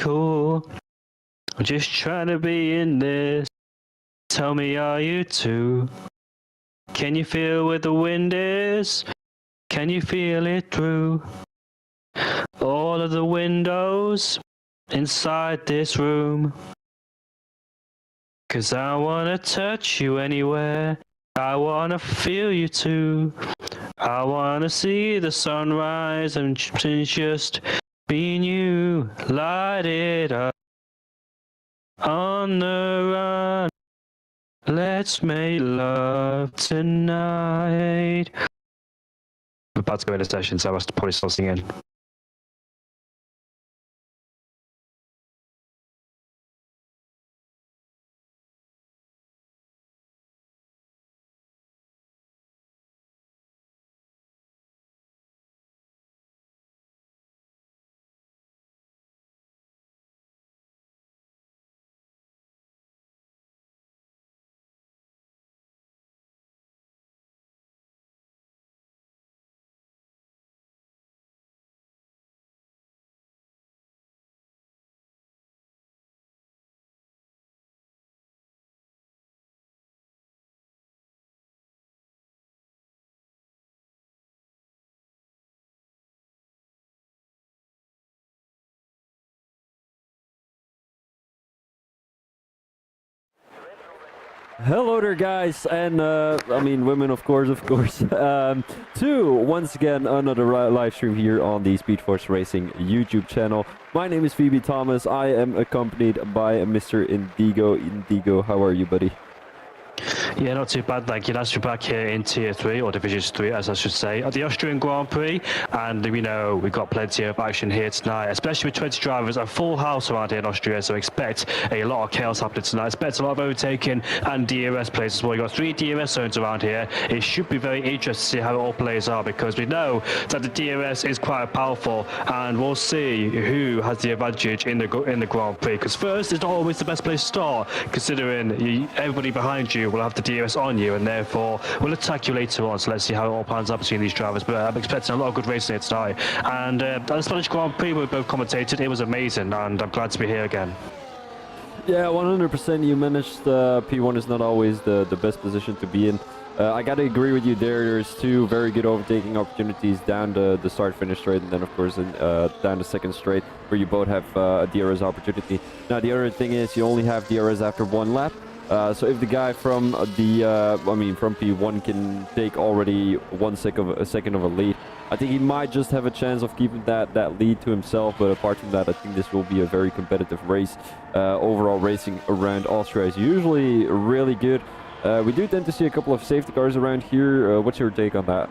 cool. I'm just trying to be in this. Tell me, are you too? Can you feel where the wind is? Can you feel it through all of the windows inside this room? 'Cause I wanna touch you anywhere. I wanna feel you too. I wanna see the sunrise and just being you. Light it up on the run. Let's make love tonight. I'm about to go in a session, so I must probably start singing. Hello there, guys, and I mean women, of course. To once again another live stream here on the Speed Force Racing YouTube channel. My name is Phoebe Thomas. I am accompanied by Mr. Indigo. Indigo, how are you, buddy? Yeah, not too bad, thank you. Nice to be back here in Tier 3, or Division 3, as I should say, at the Austrian Grand Prix. And, you know, we've got plenty of action here tonight, especially with 20 drivers, a full house around here in Austria. So expect a lot of chaos happening tonight. Expect a lot of overtaking and DRS plays as well. You've got 3 DRS zones around here. It should be very interesting to see how it all plays out, because we know that the DRS is quite powerful, and we'll see who has the advantage in the Grand Prix. Because first is not always the best place to start, considering everybody behind you will have the DRS on you, and therefore will attack you later on. So let's see how it all pans out between these drivers. But I'm expecting a lot of good racing here tonight. And the Spanish Grand Prix we both commentated. It was amazing, and I'm glad to be here again. Yeah, 100%. You managed. P1 is not always the best position to be in. I gotta agree with you there. There's 2 very good overtaking opportunities down the start-finish straight, and then of course down the second straight, where you both have a DRS opportunity. Now the other thing is you only have DRS after 1 lap. So if the guy from from P1 can take already 1 second of a lead, I think he might just have a chance of keeping that lead to himself. But apart from that, I think this will be a very competitive race. Overall racing around Austria is usually really good. We do tend to see a couple of safety cars around here. What's your take on that?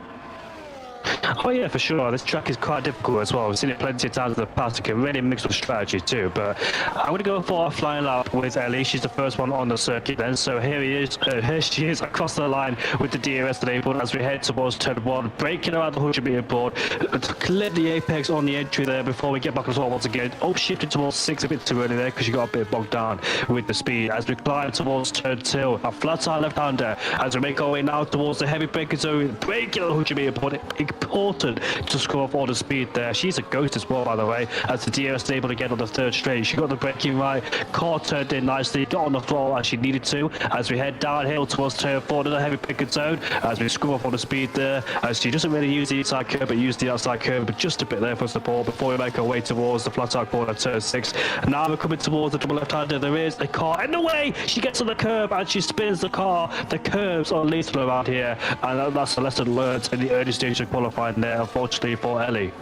Oh yeah, for sure. This track is quite difficult as well. We've seen it plenty of times in the past. It can really mix with strategy too. But I'm going to go for a flying lap with Ellie. She's the first one on the circuit then. So here she is across the line with the DRS enabled as we head towards turn 1, breaking around the 100-meter board to clear the apex on the entry there before we get back as well once again. Shifted towards 6 a bit too early there, because she got a bit bogged down with the speed as we climb towards turn 2. A flat tire left-hander as we make our way now towards the heavy braking zone, breaking the 100-meter board. Important to score off all the speed there. She's a ghost as well, by the way, as the DRS able to get on the 3rd straight. She got the braking right, car turned in nicely, got on the throttle as she needed to, as we head downhill towards turn 4 to the heavy braking zone, as we score off all the speed there, as she doesn't really use the inside curve, but use the outside curve, but just a bit there for support before we make our way towards the flat tire corner turn 6. And now we're coming towards the double left-hander. There is a car in the way. She gets on the curb and she spins the car. The curbs are lethal around here, and that's a lesson learned in the early stage of qualifying there, unfortunately for Ellie.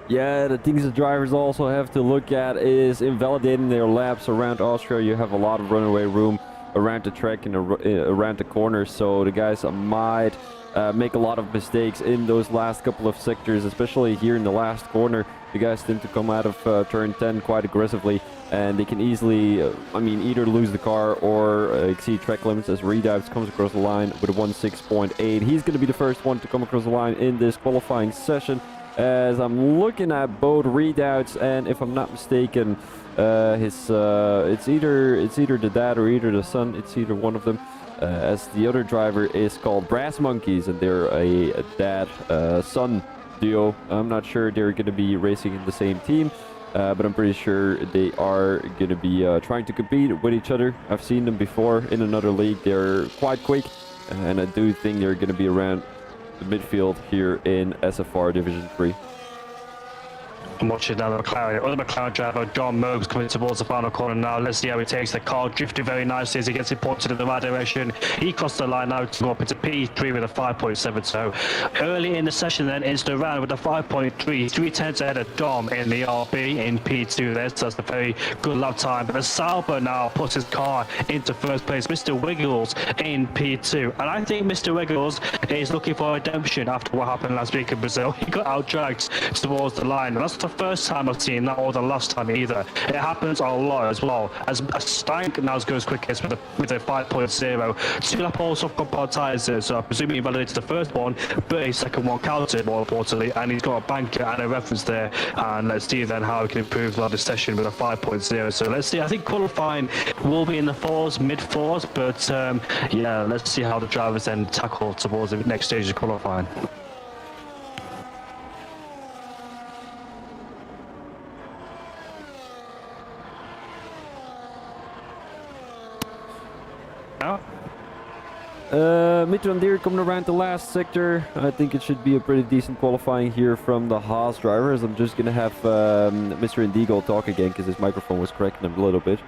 Yeah, the things the drivers also have to look at is invalidating their laps around Austria. You have a lot of runaway room around the track and around the corners, so the guys might make a lot of mistakes in those last couple of sectors, especially here in the last corner. The guys tend to come out of turn 10 quite aggressively, and they can easily, either lose the car or exceed track limits, as Redoubts comes across the line with a 1.6.8. He's going to be the first one to come across the line in this qualifying session, as I'm looking at both Redoubts, and if I'm not mistaken, it's either the dad or either the son. It's either one of them, as the other driver is called Brass Monkeys, and they're a dad son duo. I'm not sure they're going to be racing in the same team, but I'm pretty sure they are going to be trying to compete with each other. I've seen them before in another league. They're quite quick, and I do think they're going to be around the midfield here in SFR Division 3. I'm watching now the McLaren driver, John Mobes, coming towards the final corner now. Let's see how he takes the car, drifting very nicely as he gets it pointed in the right direction. He crossed the line now to go up into P3 with a 5.7. So early in the session then, it's the round with a 5.3, 3 tenths ahead of Dom in the RB in P2 there. So that's a very good lap time. But the Sauber now puts his car into first place. Mr. Wiggles in P2. And I think Mr. Wiggles is looking for redemption after what happened last week in Brazil. He got out-dragged towards the line. And that's the first time I've seen that, or the last time either. It happens a lot as well. As Stank now goes quickest with a 5.0. 2 lap holes off compound tyres there, so I presume he validated the first one, but his second one counted more importantly, and he's got a banker and a reference there. And let's see then how he can improve on this session with a 5.0. So let's see. I think qualifying will be in the mid fours, but yeah, let's see how the drivers then tackle towards the next stage of qualifying. Mitran Deer coming around the last sector. I think it should be a pretty decent qualifying here from the Haas drivers. I'm just going to have Mr. Indigo talk again because his microphone was cracking him a little bit.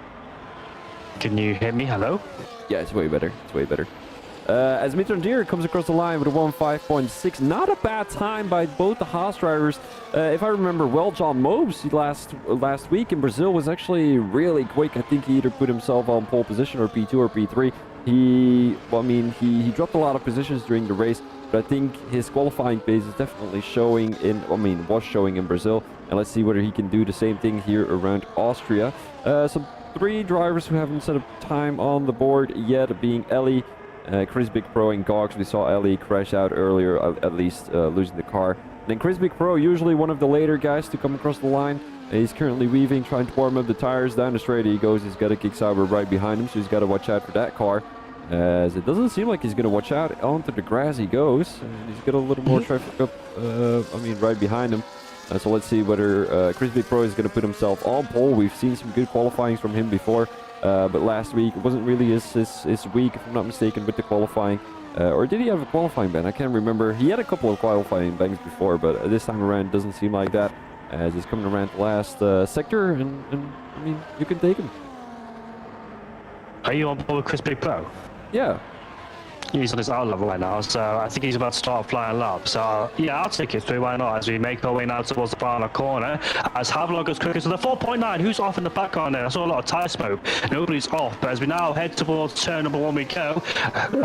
Can you hear me? Hello? Yeah, it's way better. It's way better. As Mitran Deer comes across the line with a 1.5.6. Not a bad time by both the Haas drivers. If I remember well, John Mobes last week in Brazil was actually really quick. I think he either put himself on pole position or P2 or P3. He dropped a lot of positions during the race, but I think his qualifying pace is definitely showing was showing in Brazil. And let's see whether he can do the same thing here around Austria. Some 3 drivers who haven't set up time on the board yet, being Ellie, Chris Big Pro, and Gogs. We saw Ellie crash out earlier, at least losing the car. And then Chris Big Pro, usually one of the later guys to come across the line. He's currently weaving, trying to warm up the tires. Down the straight he goes. He's got a kick Sauber right behind him, so he's got to watch out for that car. As it doesn't seem like he's going to watch out. Onto the grass he goes. And he's got a little more traffic up, right behind him. So let's see whether Chris Big Pro is going to put himself on pole. We've seen some good qualifyings from him before. But last week it wasn't really his week, if I'm not mistaken, with the qualifying. Or did he have a qualifying ban? I can't remember. He had a couple of qualifying bans before, but this time around it doesn't seem like that. As he's coming around the last sector, and I mean, you can take him. Are you on board with Chris Big Pro? Yeah. He's on his out level right now, so I think he's about to start flying lap. So yeah, I'll take it through, why not, as we make our way now towards the final corner. As Havelock goes quickest to the 4.9, who's off in the background there? I saw a lot of tyre smoke. Nobody's off, but as we now head towards turn number 1 we go,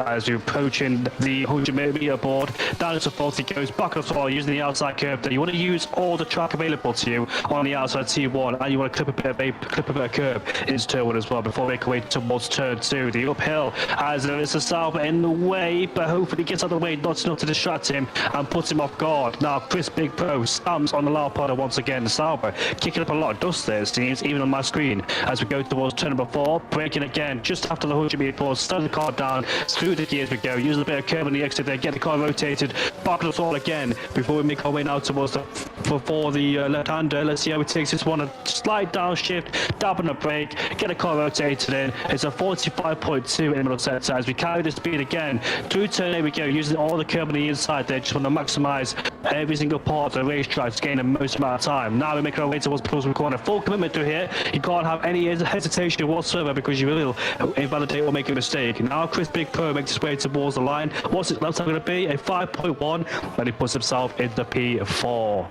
as we're approaching the 100 meter board, down into 40 goes back and forth using the outside curve there. You want to use all the track available to you on the outside T1, and you want to clip a bit of curve into turn 1 as well before we make our way towards turn 2, the uphill, as there is a Sauber in the way, but hopefully gets out of the way, not enough to distract him and puts him off guard. Now Chris Big Pro stamps on the loud powder once again. The Sauber kicking up a lot of dust there, it seems, even on my screen, as we go towards turn number 4, braking again just after the 100 meter pause, slow the car down, through the gears we go, using a bit of curve on the exit there, get the car rotated, back us all again before we make our way now towards the for the left-hander. Let's see how he takes this one, a slight downshift, dab on the brake, get the car rotated in. It's a 45.2 in the middle sector as we carry the speed again through turn 8 we go, using all the curb on the inside there. Just want to maximize every single part of the racetrack to gain the most amount of time. Now we're making our way towards Pilsner corner, full commitment through here. You can't have any hesitation whatsoever because you will invalidate or make a mistake. Now Chris Big Pro makes his way towards the line. What's his lap time going to be? A 5.1, and he puts himself into P4.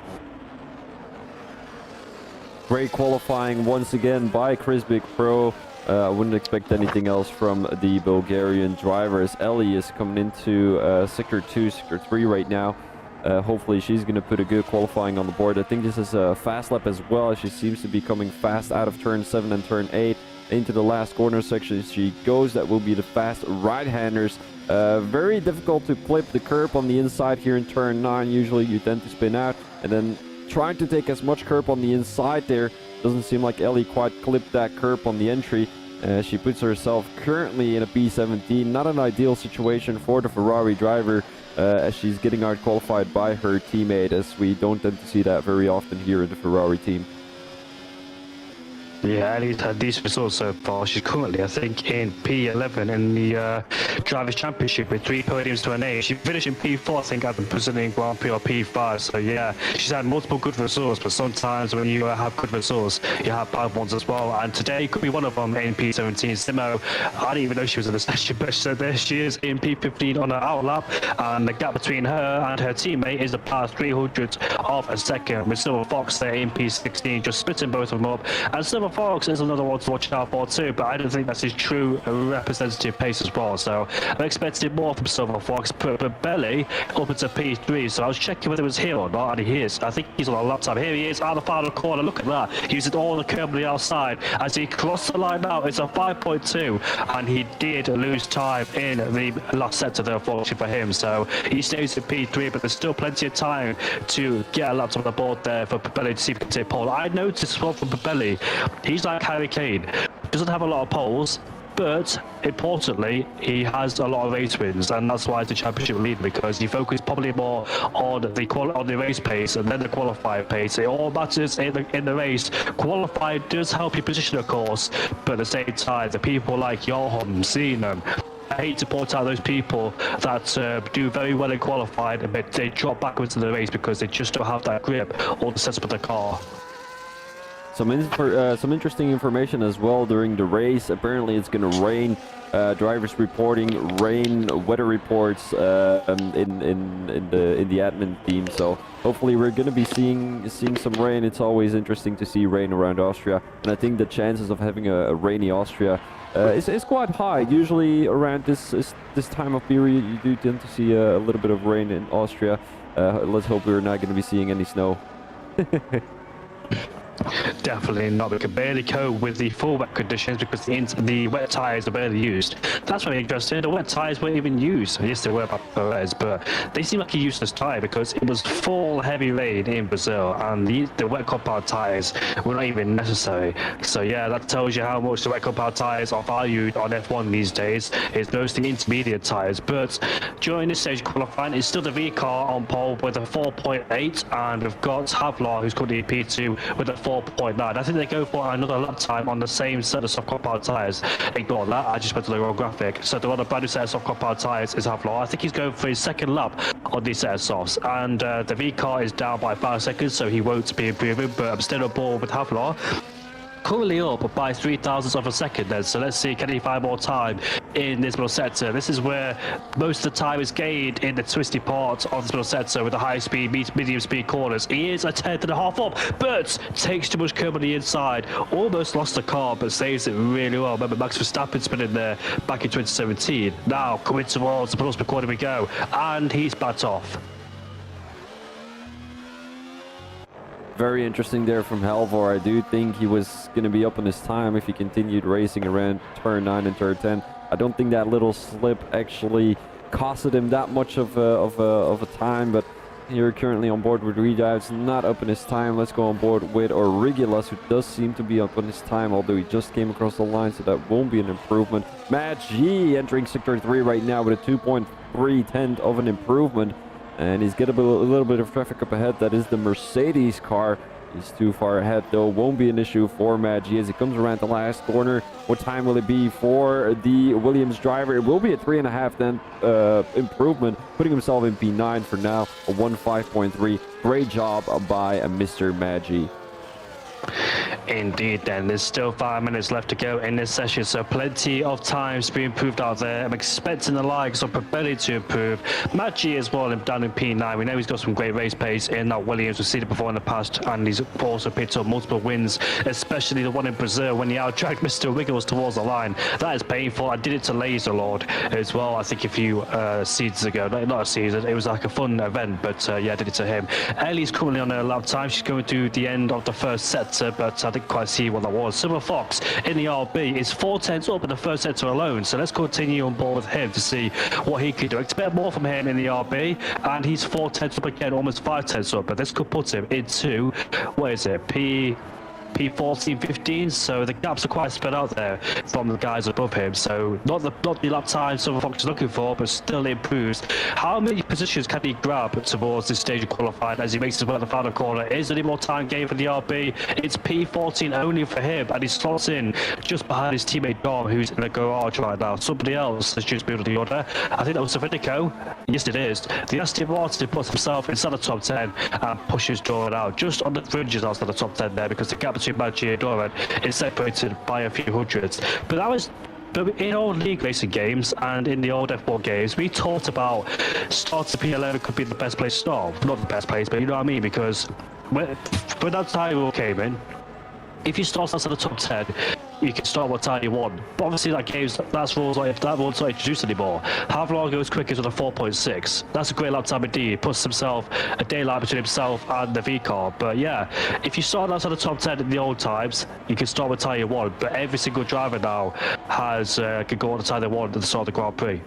Great qualifying once again by Chris Big Pro. I wouldn't expect anything else from the Bulgarian drivers. Ellie is coming into Sector 2, Sector 3 right now. Hopefully she's going to put a good qualifying on the board. I think this is a fast lap as well, as she seems to be coming fast out of turn 7 and turn 8 into the last corner section. She goes. That will be the fast right-handers. Very difficult to clip the curb on the inside here in turn 9. Usually you tend to spin out, and then trying to take as much curb on the inside there. Doesn't seem like Ellie quite clipped that curb on the entry. She puts herself currently in a P17. Not an ideal situation for the Ferrari driver, as she's getting out qualified by her teammate, as we don't tend to see that very often here in the Ferrari team. Yeah, Ellie's had decent results so far. She's currently, I think, in P11 in the Drivers' Championship with 3 podiums to her name. She finished in P4, I think, at the Brazilian Grand Prix or P5. So, yeah, she's had multiple good results, but sometimes when you have good results, you have bad ones as well. And today could be one of them in P17. Simo, I didn't even know she was in the session, but so there she is in P15 on her out lap. And the gap between her and her teammate is about 300 of a second, with Silver Fox there in P16, just splitting both of them up. And Silver Fox is another one to watch out for too, but I don't think that's his true representative pace as well. So I expected more from Silver Fox, but Belly up into P3. So I was checking whether it was here or not, and he is. I think he's on a lap time. Here he is, out the final corner. Look at that. Using all the curb on the outside as he crossed the line now. It's a 5.2, and he did lose time in the last sector there, unfortunately for him. So he stays at P3, but there's still plenty of time to get a lap on the board there for Belly to see if he can take pole. I noticed as well from Belly, he's like Harry Kane, doesn't have a lot of poles, but importantly, he has a lot of race wins, and that's why he's the championship leader, because he focused probably more on the race pace and then the qualifying pace. It all matters in the race. Qualifying does help you position, of course, but at the same time, the people like Johan, Seenham, I hate to point out those people that do very well in qualifying, but they drop backwards in the race because they just don't have that grip or the setup of the car. Some interesting information as well during the race. Apparently it's going to rain. Drivers reporting rain weather reports in the admin team. So hopefully we're going to be seeing some rain. It's always interesting to see rain around Austria, and I think the chances of having a rainy Austria is quite high. Usually around this time of period you do tend to see a little bit of rain in Austria. Let's hope we're not going to be seeing any snow. Definitely not. We can barely cope with the full wet conditions because the wet tyres are barely used. That's very interesting. The wet tyres weren't even used. Yes, they were by Perez, but they seem like a useless tyre because it was full heavy rain in Brazil and the wet compound tyres were not even necessary. So yeah, that tells you how much the wet compound tyres are valued on F1 these days. It's mostly intermediate tyres, but during this stage qualifying, it's still the V car on pole with a 4.8, and we've got Havlar, who's currently P2 with a 4.9. I think they go for another lap time on the same set of soft compound tyres. Ignore that, I just went to the wrong graphic. So they're on a brand new set of soft compound tyres is Havlar. I think he's going for his second lap on these set of softs. And the V car is down by 5 seconds, so he won't be improving, but I'm still on board with Havlar. Currently up by 3,000ths of a second then, so let's see, can he find more time in this middle sector? This is where most of the time is gained in the twisty part of this middle sector with the high speed, medium speed corners. He is a 10.5 up, but takes too much curb on the inside. Almost lost the car, but saves it really well. Remember Max Verstappen spinning there back in 2017. Now coming towards the penultimate corner we go, and he's backed off. Very interesting there from Halvor. I do think he was going to be up on his time if he continued racing around turn 9 and turn 10. I don't think that little slip actually costed him that much of a time, but here currently on board with Redives, not up in his time. Let's go on board with Origilas, who does seem to be up on his time, although he just came across the line, so that won't be an improvement. Matt G entering sector 3 right now with a 2.3 of an improvement. And he's got a little bit of traffic up ahead. That is the Mercedes car. He's too far ahead, though. Won't be an issue for Maggi as he comes around the last corner. What time will it be for the Williams driver? It will be a 3.5 improvement, putting himself in P9 for now. A 1.5.3. Great job by Mr. Maggi. Indeed then, there's still 5 minutes left to go in this session, so plenty of times to be improved out there. I'm expecting the likes of Probelli to improve. Maggi as well down in P9. We know he's got some great race pace in that Williams. We've seen it before in the past, and he's also picked up multiple wins, especially the one in Brazil when he outdragged Mr. Wiggles towards the line. That is painful. I did it to Laser Lord as well, I think a few seasons ago. Not a season, it was like a fun event, but yeah, I did it to him. Ellie's currently on her lap time. She's going to the end of the first sector, but I didn't quite see what that was. Silver Fox in the RB is 4.10 up in the first sector alone, so let's continue on board with him to see what he can do. Expect more from him in the RB, and he's 4.10 up again, almost 5.10 up, but this could put him into, what is it, P P14, 15, so the gaps are quite spread out there from the guys above him. So not the lap time Silver Fox is looking for, but still improves. How many positions can he grab towards this stage of qualifying as he makes his way to the final corner? Is there any more time gain for the RB? It's P14 only for him, and he slots in just behind his teammate Dom, who's in the garage right now. Somebody else has just moved to the order. I think that was Savinico. Yes, it is. The Aston Martin puts himself inside the top 10 and pushes Doran out just on the fringes outside the top 10 there, because the gap between Maggi and Doran is separated by a few hundreds. But in old league racing games and in the old F1 games, we talked about starts of P11 could be the best place to start. Not the best place, but you know what I mean? Because when that tyre rule came in, if you start outside the top 10, you can start what time you want. But obviously that rule's not introduced anymore. Havlar goes quickest with a 4.6. That's a great lap time indeed. He puts himself a daylight between himself and the V car. But yeah, if you start outside the top 10 in the old times, you can start what time you want. But every single driver now can go on the time they want at the start of the Grand Prix.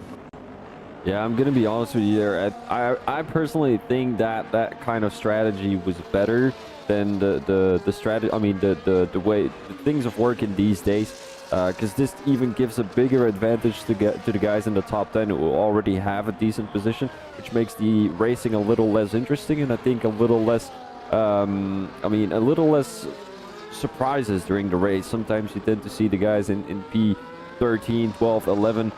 Yeah, I'm gonna be honest with you there. I personally think that kind of strategy was better than the strategy. I mean, the way things are working these days, because this even gives a bigger advantage to the guys in the top 10 who already have a decent position, which makes the racing a little less interesting, and I think a little less a little less surprises during the race. Sometimes you tend to see the guys in P13, 12, 11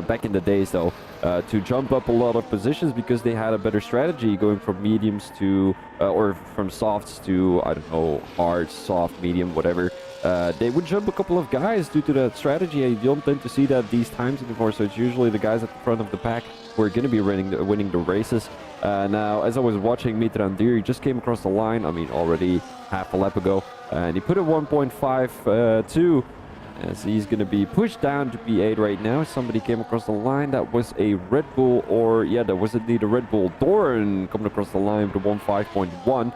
back in the days though, to jump up a lot of positions because they had a better strategy going from mediums to or from softs to, I don't know, hard, soft, medium, whatever. They would jump a couple of guys due to that strategy, and you don't tend to see that these times anymore, so it's usually the guys at the front of the pack who are going to be winning the races. Now, as I was watching Mitrandir, he just came across the line, I mean already half a lap ago, and he put a 1.52, as he's going to be pushed down to P8 right now. Somebody came across the line. That was a Red Bull, or yeah, that was indeed a Red Bull. Doran coming across the line with a 1.5.1.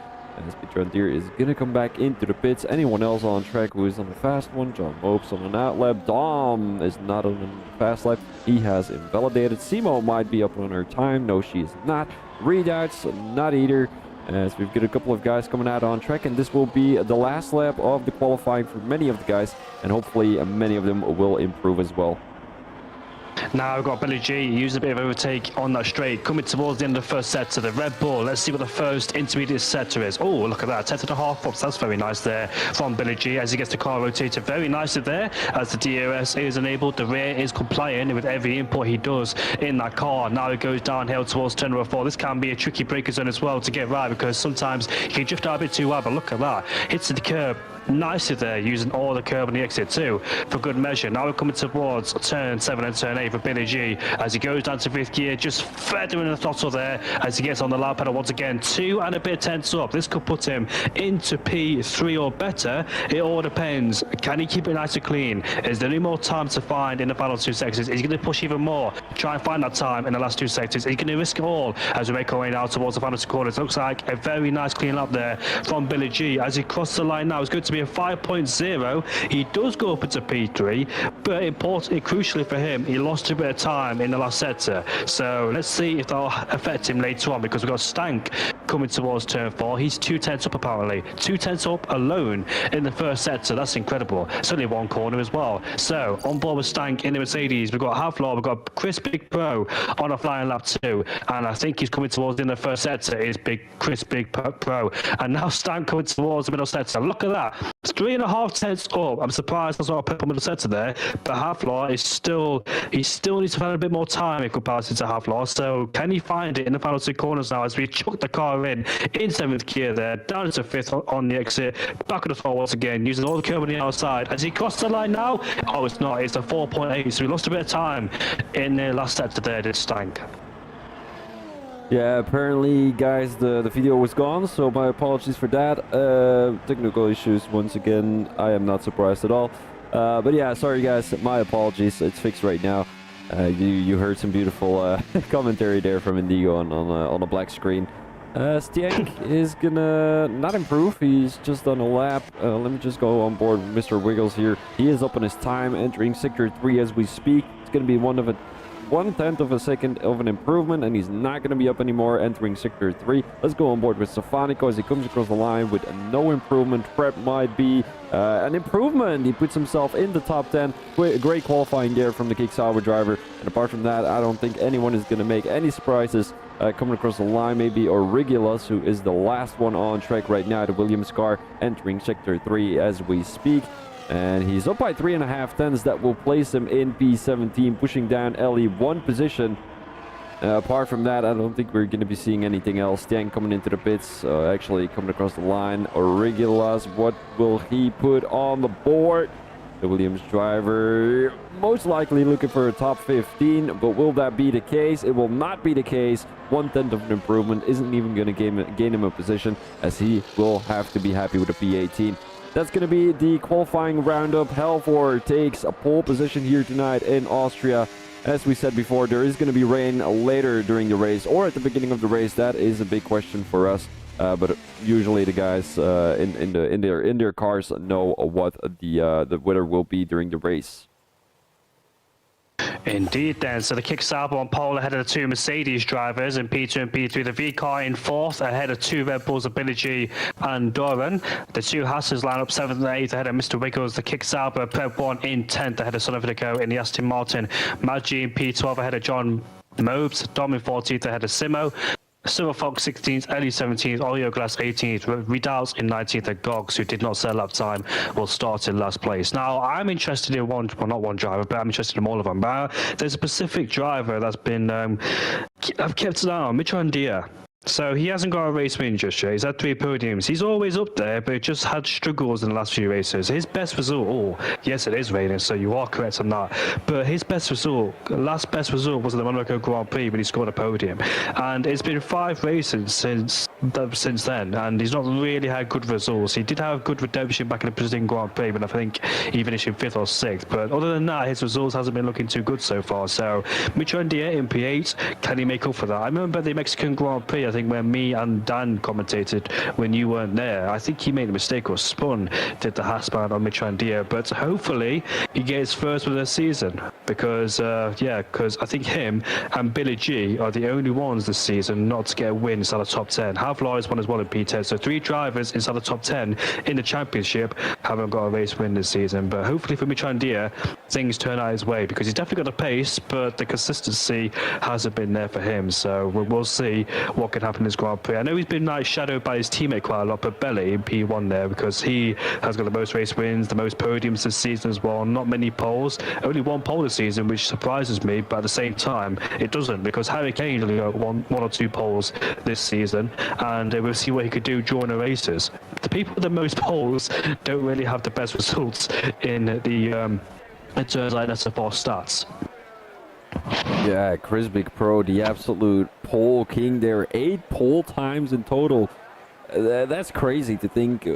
As Mitrandir is going to come back into the pits. Anyone else on track who is on the fast one? John Mopes on an out lap. Dom is not on the fast lap. He has invalidated. Simo might be up on her time. No, she is not. Redoubts, not either. As we've got a couple of guys coming out on track, and this will be the last lap of the qualifying for many of the guys, and hopefully many of them will improve as well. Now we've got Billy G using a bit of overtake on that straight, coming towards the end of the first sector, the Red Bull. Let's see what the first intermediate sector is. Oh, look at that, 10.5 ups. That's very nice there from Billy G as he gets the car rotated very nicely there. As the DRS is enabled, the rear is compliant with every input he does in that car. Now it goes downhill towards turn number 4. This can be a tricky braking zone as well to get right, because sometimes you can drift out a bit too wide, but look at that. Hits the curb nicely there, using all the curb on the exit too for good measure. Now we're coming towards turn 7 and turn 8 for Billy G as he goes down to 5th gear, just feathering the throttle there as he gets on the loud pedal once again. 2 and a bit tenths up. This could put him into P3 or better. It all depends. Can he keep it nice and clean? Is there any more time to find in the final 2 sectors? Is he going to push even more, try and find that time in the last 2 sectors? Is he going to risk it all as we make our way now towards the final 2 corners? Looks like a very nice clean lap there from Billy G as he crosses the line now. It's good to be a 5.0. He does go up into P3, but importantly, crucially for him, he lost a bit of time in the last sector. So let's see if that'll affect him later on, because we've got Stank coming towards turn 4. He's 2 tenths up apparently. 2 tenths up alone in the first sector. That's incredible. It's only 1 corner as well. So on board with Stank in the Mercedes, we've got Havlar, we've got Chris Big Pro on a flying lap 2, and I think he's coming towards in the first sector is Chris Big Pro, and now Stank coming towards the middle sector. Look at that. 3.5 tenths up. I'm surprised that's not a purple middle sector there, but Havlar is still needs to find a bit more time in comparison to Havlar. So can he find it in the final 2 corners now as we chuck the car in 7th gear there, down into 5th on the exit, back on the floor once again, using all the curb on the outside. As he crossed the line now, oh, it's not, it's a 4.8, so we lost a bit of time in the last sector there, did Stank. Yeah, apparently, guys, the video was gone, so my apologies for that. Technical issues once again. I am not surprised at all. But yeah, sorry guys, my apologies. It's fixed right now. You heard some beautiful commentary there from Indigo on a black screen. Stiank is gonna not improve. He's just done a lap. Let me just go on board with Mr. Wiggles here. He is up on his time, entering sector 3 as we speak. It's gonna be one of 1/10 of a second of an improvement, and he's not going to be up anymore entering Sector 3. Let's go on board with Stefanico as he comes across the line with no improvement. Prep might be an improvement. He puts himself in the top 10. Great qualifying there from the Kick Sauber driver. And apart from that, I don't think anyone is going to make any surprises coming across the line. Maybe Origilas, who is the last one on track right now, the Williams car, entering Sector 3 as we speak. And he's up by 3.5 tenths. That will place him in P17, pushing down Ellie 1 position. Apart from that, I don't think we're going to be seeing anything else. Tiang coming into the pits, actually coming across the line. Origilas, what will he put on the board? The Williams driver most likely looking for a top 15, but will that be the case? It will not be the case. 1/10 of an improvement isn't even going to gain him a position, as he will have to be happy with a P18. That's going to be the qualifying roundup. Helfor takes a pole position here tonight in Austria. As we said before, there is going to be rain later during the race or at the beginning of the race. That is a big question for us. But usually the guys in their cars know what the weather will be during the race. Indeed then, so the Kick Sauber on pole ahead of the 2 Mercedes drivers in P2 and P3. The V car in 4th ahead of 2 Red Bulls, Ability and Doran. The 2 Hasses line up 7th and 8th ahead of Mr. Wiggles. The Kick Sauber Prep 1 in 10th ahead of Son of Vidico in the Aston Martin. Maggi in P12 ahead of John Mobes. Dom in 14th ahead of Simo. Silver Fox 16th, Ellie 17th, Olio Glass 18th, Redals in 19th, and Gogs, who did not set lap time, will start in last place. Now, I'm interested in not one driver, but I'm interested in all of them. But there's a specific driver that's been, I've kept an eye on, Mitrandia. So he hasn't got a race win just yet. He's had 3 podiums. He's always up there, but just had struggles in the last few races. His best result, yes, it is raining, so you are correct on that. But his best result, last best result was in the Monaco Grand Prix when he scored a podium. And it's been 5 races since then, and he's not really had good results. He did have good redemption back in the Brazilian Grand Prix, but I think he finished in 5th or 6th. But other than that, his results hasn't been looking too good so far. So Mitrandia in P8, can he make up for that? I remember the Mexican Grand Prix, I think, when me and Dan commentated when you weren't there. I think he made a mistake or spun, did the Haasman on Mitrandia, but hopefully he gets first with the season, because because I think him and Billy G are the only ones this season not to get a win inside the top 10. Havlar is one as well in P10, so 3 drivers inside the top 10 in the championship haven't got a race win this season. But hopefully for Mitrandia, things turn out his way, because he's definitely got the pace, but the consistency hasn't been there for him. So we'll see what can happen in this Grand Prix. I know he's been shadowed by his teammate quite a lot, but Belly in P1 there, because he has got the most race wins, the most podiums this season as well. Not many poles, only 1 pole this season, which surprises me, but at the same time it doesn't, because Harry Kane only got one or 2 poles this season, and we'll see what he could do during the races. The people with the most poles don't really have the best results in the in terms like SFR stats. Yeah, Chris Big Pro, the absolute pole king there. 8 pole times in total. That's crazy to think.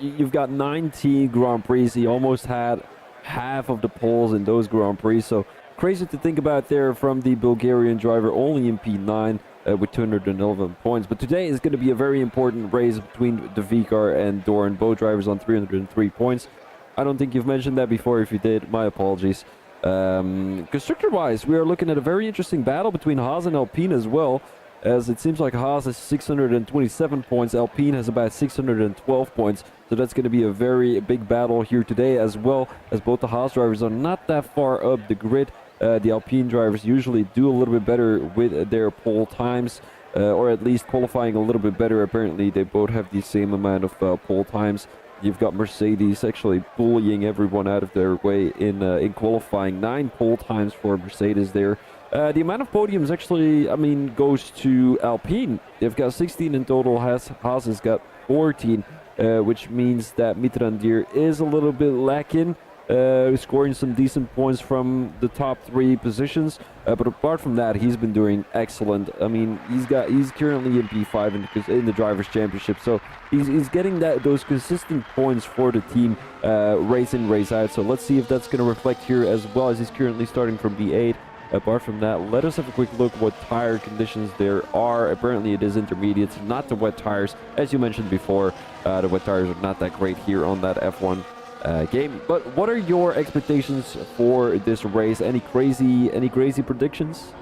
You've got 19 Grand Prix. He almost had half of the poles in those Grand Prix. So crazy to think about there from the Bulgarian driver, only in P9 with 211 points. But today is going to be a very important race between the V-Car and Doran. Both drivers on 303 points. I don't think you've mentioned that before. If you did, my apologies. Constructor-wise, we are looking at a very interesting battle between Haas and Alpine as well, as it seems like Haas has 627 points, Alpine has about 612 points, so that's going to be a very big battle here today, as well as both the Haas drivers are not that far up the grid. The Alpine drivers usually do a little bit better with their pole times, or at least qualifying a little bit better. Apparently they both have the same amount of pole times. You've got Mercedes actually bullying everyone out of their way in qualifying. 9 pole times for Mercedes there. The amount of podiums actually, I mean, goes to Alpine. They've got 16 in total. Haas has got 14, which means that Mitrandir is a little bit lacking. Scoring some decent points from the top 3 positions, but apart from that, he's been doing excellent. I mean, he's currently in P5 in the Drivers' Championship, so he's getting those consistent points for the team, race in, race out. So let's see if that's going to reflect here, as well as he's currently starting from P8. Apart from that, let us have a quick look what tire conditions there are. Apparently it is intermediates, not the wet tires. As you mentioned before, the wet tires are not that great here on that F1. game. But what are your expectations for this race? Any crazy predictions?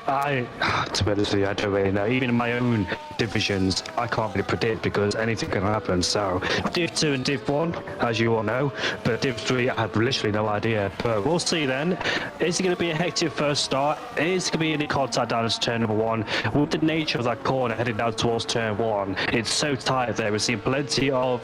To be honest with you, I don't really know. Even in my own divisions, I can't really predict because anything can happen. So, Div 2 and Div 1, as you all know, but Div 3, I have literally no idea. But we'll see then. Is it going to be a hectic first start? Is it going to be any contact down to turn number 1? With the nature of that corner heading down towards turn 1, it's so tight there. We've seen plenty of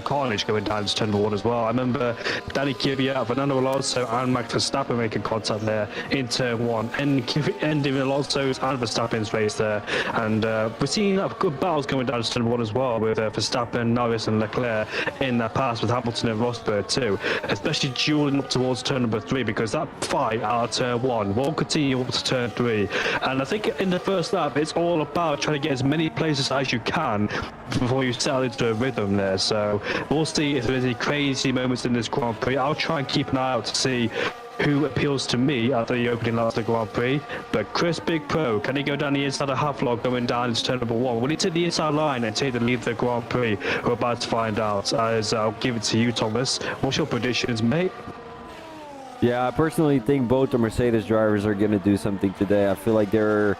carnage going down to turn number 1 as well. I remember Danny Kvyat, Fernando Alonso, and Max Verstappen making contact there in turn 1. And Alonso's and Verstappen's race there, and we're seeing good battles going down to turn 1 as well, with Verstappen, Norris and Leclerc in that pass, with Hamilton and Rosberg too, especially dueling up towards turn number 3, because that fight out of turn 1 will continue up to turn 3, and I think in the first lap it's all about trying to get as many places as you can before you settle into a rhythm there. So we'll see if there's any crazy moments in this Grand Prix. I'll try and keep an eye out to see who appeals to me at the opening lap of the Grand Prix. But Chris Big Pro, can he go down the inside of half-log going down into turn number 1? Will he take the inside line and take the lead of the Grand Prix? We're about to find out. As I'll give it to you, Thomas. What's your predictions, mate? Yeah, I personally think both the Mercedes drivers are going to do something today. I feel like they're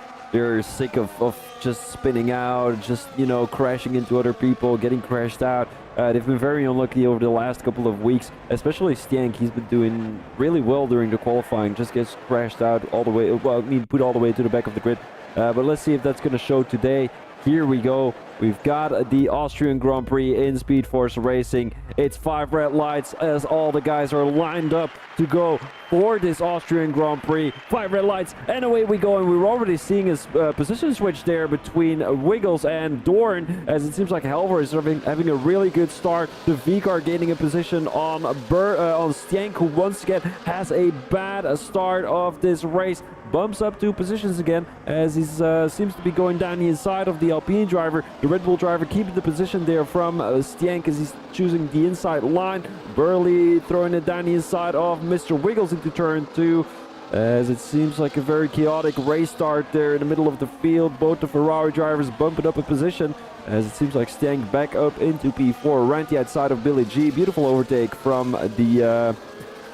sick of just spinning out, just, you know, crashing into other people, getting crashed out. They've been very unlucky over the last couple of weeks, especially Stank. He's been doing really well during the qualifying, just gets crashed out all the way, well, I mean, put all the way to the back of the grid. But let's see if that's going to show today. Here we go. We've got the Austrian Grand Prix in Speed Force Racing. It's 5 red lights as all the guys are lined up to go for this Austrian Grand Prix. 5 red lights, and away we go. And we're already seeing a position switch there between Wiggles and Dorn, as it seems like Helver is having a really good start. The V-car gaining a position on Stank, who once again has a bad start of this race. Bumps up 2 positions again, as he seems to be going down the inside of the Alpine driver. The Red Bull driver keeping the position there from Stank, as he's choosing the inside line. Burley throwing it down the inside of Mr. Wiggles into turn 2, as it seems like a very chaotic race start there in the middle of the field. Both the Ferrari drivers bumping up a position, as it seems like Stank back up into P4, around the outside of Billy G. Beautiful overtake from the,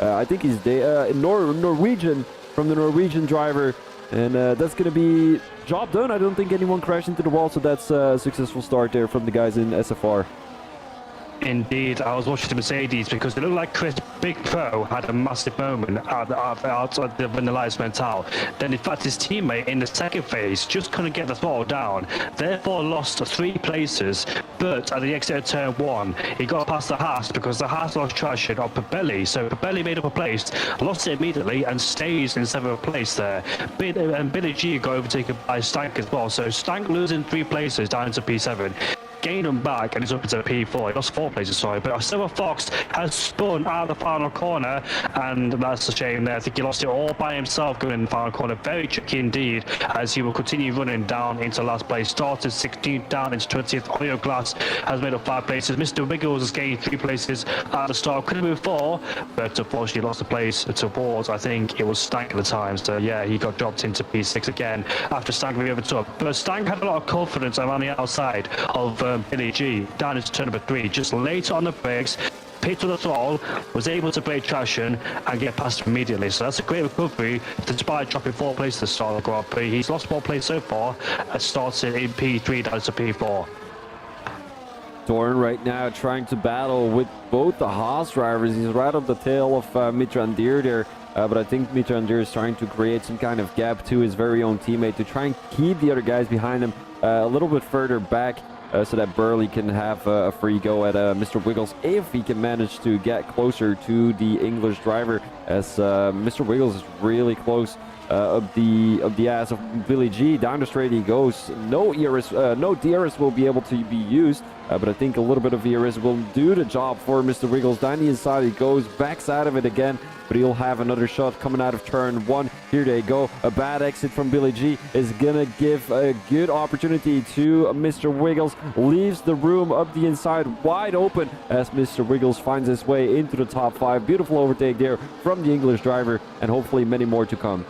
I think he's Norwegian, from the Norwegian driver, and that's going to be job done. I don't think anyone crashed into the wall, so that's a successful start there from the guys in SFR. Indeed, I was watching the Mercedes because it looked like Chris Big Pro had a massive moment when the lights went out. Then, in fact, his teammate in the second phase just couldn't get the throttle down, therefore lost 3 places. But at the exit of turn 1, he got past the Haas because the Haas lost traction on Pabelli. So Pabelli made up a place, lost it immediately, and stays in 7th place there. And Billy G got overtaken by Stank as well. So Stank losing 3 places down to P7. Gained him back and he's up into P4. He lost 4 places, sorry. But Silver Fox has spun out of the final corner, and that's a shame there. I think he lost it all by himself going in the final corner. Very tricky indeed, as he will continue running down into last place. Started 16th down into 20th. Oil Glass has made up 5 places. Mr. Wiggles has gained 3 places at the start. Could have moved 4, but unfortunately lost the place towards, I think it was Stank at the time. So yeah, he got dropped into P6 again after Stank really overtook. But Stank had a lot of confidence around the outside of Billy G down into turn number 3, just later on the brakes, picked up the throttle, was able to break traction and get past him immediately. So that's a great recovery despite dropping 4 places at the start of the Grand Prix. He's lost 4 places so far and started in P3 down to P4. Dorn right now trying to battle with both the Haas drivers. He's right on the tail of Mitrandir there. But I think Mitrandir is trying to create some kind of gap to his very own teammate to try and keep the other guys behind him a little bit further back. So that Burley can have a free go at Mr. Wiggles if he can manage to get closer to the English driver, as Mr. Wiggles is really close up the ass of Billy G. Down the straight he goes. No DRS will be able to be used, but I think a little bit of ERS will do the job for Mr. Wiggles. Down the inside he goes, backs out of it again, but he'll have another shot coming out of turn 1. Here they go. A bad exit from Billy G is gonna give a good opportunity to Mr. Wiggles. Leaves the room up the inside wide open as Mr. Wiggles finds his way into the top 5. Beautiful overtake there from the English driver, and hopefully many more to come.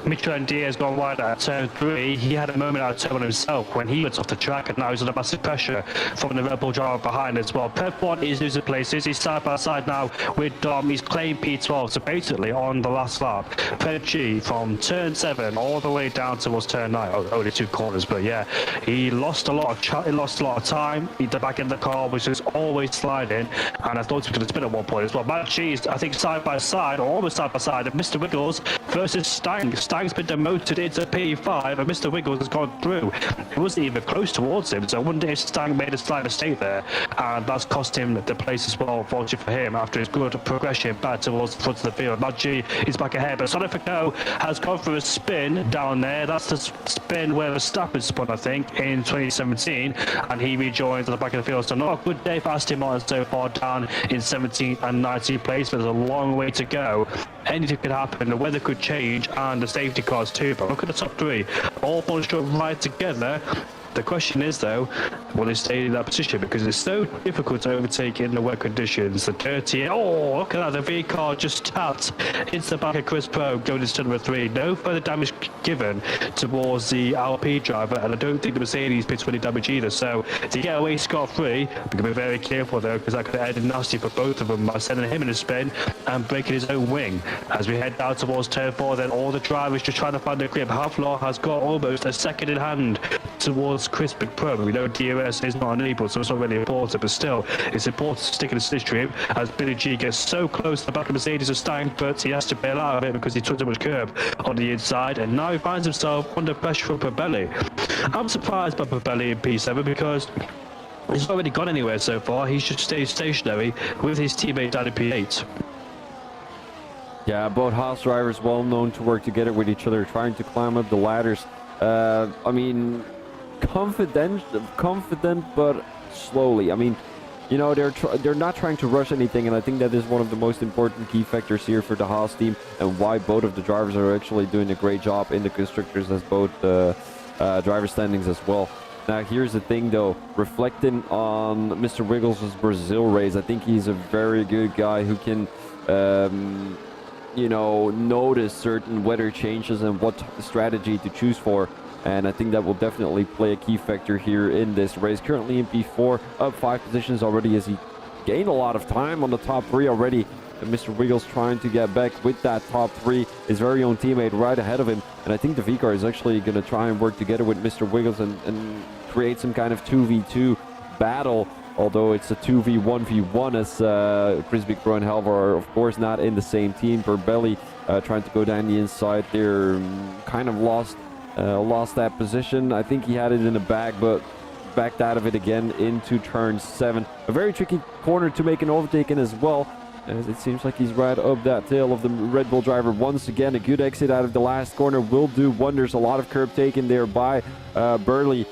Mitchell and Diaz gone wide at turn 3. He had a moment out of turn 1 himself when he went off the track, and now he's under massive pressure from the Red Bull driver behind as well. Pep 1 is losing places. He's side by side now with Dom. He's claimed P12, so basically on the last lap. Pep G from turn 7 all the way down towards turn 9. Oh, only 2 corners, but yeah, he lost a lot of time. The back end of the car was just always sliding, and I thought he was going to spin at one point as well. Matt G is, I think, side by side, or almost side by side, of Mr. Wiggles versus Stang. Stang's been demoted into P5, and Mr. Wiggles has gone through. It wasn't even close towards him, so I wonder if Stang made a slight mistake there, and that's cost him the place as well, fortunately for him, after his good progression back towards the front of the field. Matt G is back ahead, but Sonifico has gone for a spin down there. That's the spin where Verstappen spun, I think, in 2017, and he rejoins at the back of the field. So not a good day for Aston Martin so far, down in 17th and 19th place, but there's a long way to go. Anything could happen, the weather could change, and the safety cars too, but look at the top 3, all bunched up right together. The question is, though, will they stay in that position? Because it's so difficult to overtake in the wet conditions. The dirty... Oh, look at that. The V car just tapped into the back of Chris Pro going into turn number 3. No further damage given towards the LP driver, and I don't think the Mercedes picked any damage either. So to get away scot-free, we can be very careful, though, because that could have ended nasty for both of them by sending him in a spin and breaking his own wing. As we head down towards turn 4, then all the drivers just trying to find a grip. Havlar has got almost a second in hand towards Chris Big Pro. We know DRS is not enabled, so it's not really important, but still, it's important to stick in the slipstream as Billy G gets so close to the back of Mercedes and Stang, but he has to bail out of it because he took too much curb on the inside, and now he finds himself under pressure from Pabelli. I'm surprised by Pabelli in P7 because he's not really gone anywhere so far. He should stay stationary with his teammate down in P8. Yeah, both Haas drivers well known to work together with each other, trying to climb up the ladders. I mean, confident, but slowly. I mean, you know, they're not trying to rush anything, and I think that is one of the most important key factors here for the Haas team, and why both of the drivers are actually doing a great job in the constructors as both driver standings as well. Now, here's the thing, though. Reflecting on Mr. Wiggles' Brazil race, I think he's a very good guy who can, you know, notice certain weather changes and what strategy to choose for. And I think that will definitely play a key factor here in this race. Currently in P4, up 5 positions already as he gained a lot of time on the top 3 already. And Mr. Wiggles trying to get back with that top 3. His very own teammate right ahead of him. And I think the V-car is actually going to try and work together with Mr. Wiggles and create some kind of 2v2 battle. Although it's a 2v1v1 as Chris Big Pro and Halvar are of course not in the same team. Pabelli trying to go down the inside. They're kind of lost that position. I think he had it in the bag, but backed out of it again into turn 7. A very tricky corner to make an overtake in as well, as it seems like he's right up that tail of the Red Bull driver once again. A good exit out of the last corner will do wonders. A lot of curb taken there by Burley.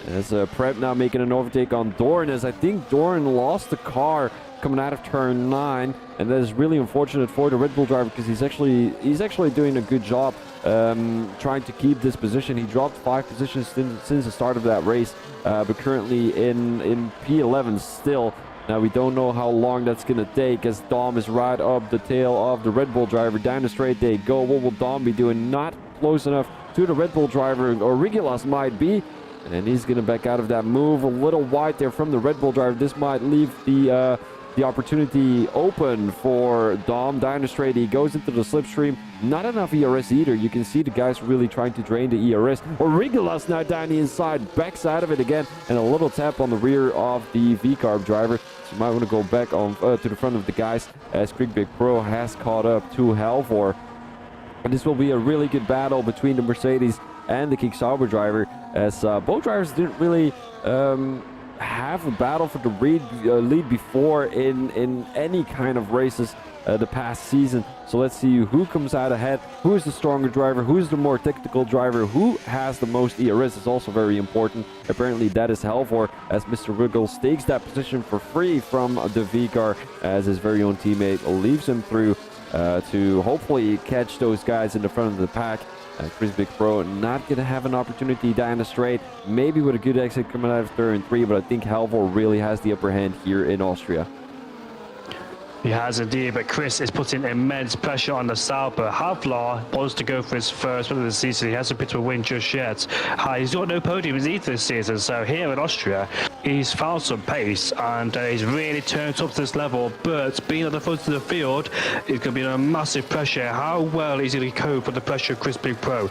As Prep now making an overtake on Doran, as I think Doran lost the car coming out of turn 9, and that is really unfortunate for the Red Bull driver because he's actually doing a good job trying to keep this position. He dropped 5 positions since the start of that race, but currently in P11 still. Now we don't know how long that's going to take as Dom is right up the tail of the Red Bull driver. Down the straight they go. What will Dom be doing? Not close enough to the Red Bull driver, or Regulas might be. And he's going to back out of that move. A little wide there from the Red Bull driver. This might leave the opportunity open for Dom. Down the straight he goes into the slipstream. Not enough ERS either. You can see the guys really trying to drain the ERS. Origelas now down the inside, backs out of it again, and a little tap on the rear of the V-Carb driver. So you might want to go back on to the front of the guys as Chris Big Pro has caught up to Halvor. And this will be a really good battle between the Mercedes and the Kick Sauber driver, as both drivers didn't really have a battle for the lead before in any kind of races the past season. So let's see who comes out ahead, who is the stronger driver, who is the more technical driver, who has the most ERS is also very important. Apparently that is Halvor, as Mr. Wiggles takes that position for free from the V-car as his very own teammate leaves him through to hopefully catch those guys in the front of the pack. Chris Big Pro not going to have an opportunity down the straight, maybe with a good exit coming out of turn 3, but I think Halvor really has the upper hand here in Austria. He has indeed, but Chris is putting immense pressure on the South, but Havlar wants to go for his first win of the season. He hasn't picked a win just yet. He's got no podiums either this season, so here in Austria, he's found some pace, and he's really turned up to this level, but being at the front of the field is going to be under massive pressure. How well is he going to cope with the pressure of Chris Big Pro?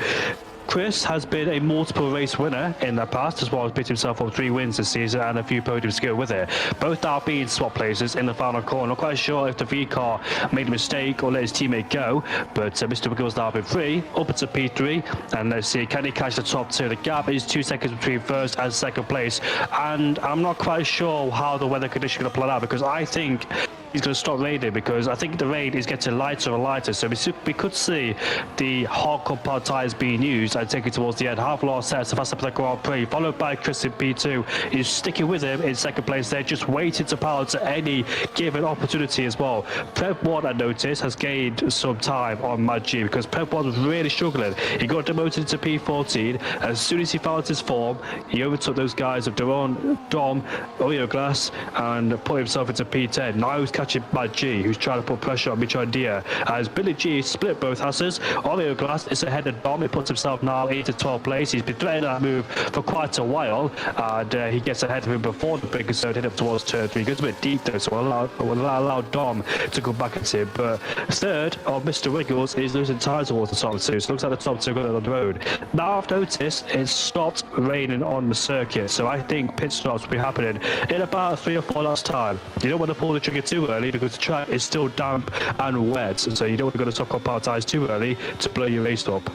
Chris has been a multiple race winner in the past, as well as picked himself up 3 wins this season and a few podiums to go with it. Both are being swap places in the final corner. Not quite sure if the V car made a mistake or let his teammate go, but Mr. Wiggles now been free, up into P3, and let's see, can he catch the top 2? The gap is 2 seconds between first and second place, and I'm not quite sure how the weather condition is going to play out, because I think he's going to stop raining, because I think the rain is getting lighter and lighter, so we could see the hardcore part tyres being used and taken towards the end. Havlar sets the fast up the Grand Prix, followed by Chris in P2. He's sticking with him in second place there, just waiting to power to any given opportunity as well. Prep 1, I noticed, has gained some time on Mad G, because Prep 1 was really struggling. He got demoted to P14. As soon as he found his form, he overtook those guys of Dom, Oreo Glass, and put himself into P10. Now he's catching Mad G, who's trying to put pressure on Mitchell Dia. As Billy G split both Hasses, Oreo Glass is ahead of Dom. He puts himself now into 12th place. He's been threatening that move for quite a while, and he gets ahead of him before the big so hit up towards turn 3. He goes a bit deep though, so we'll allow Dom to go back at him. But third, Mr. Wiggles is losing time towards the top 2, so it looks like the top 2 got on the road. Now I've noticed it's stopped raining on the circuit, so I think pit stops will be happening in about 3 or 4 laps time. You don't want to pull the trigger too early, because the track is still damp and wet, so you don't want to go to top compound tyres too early to blow your race up.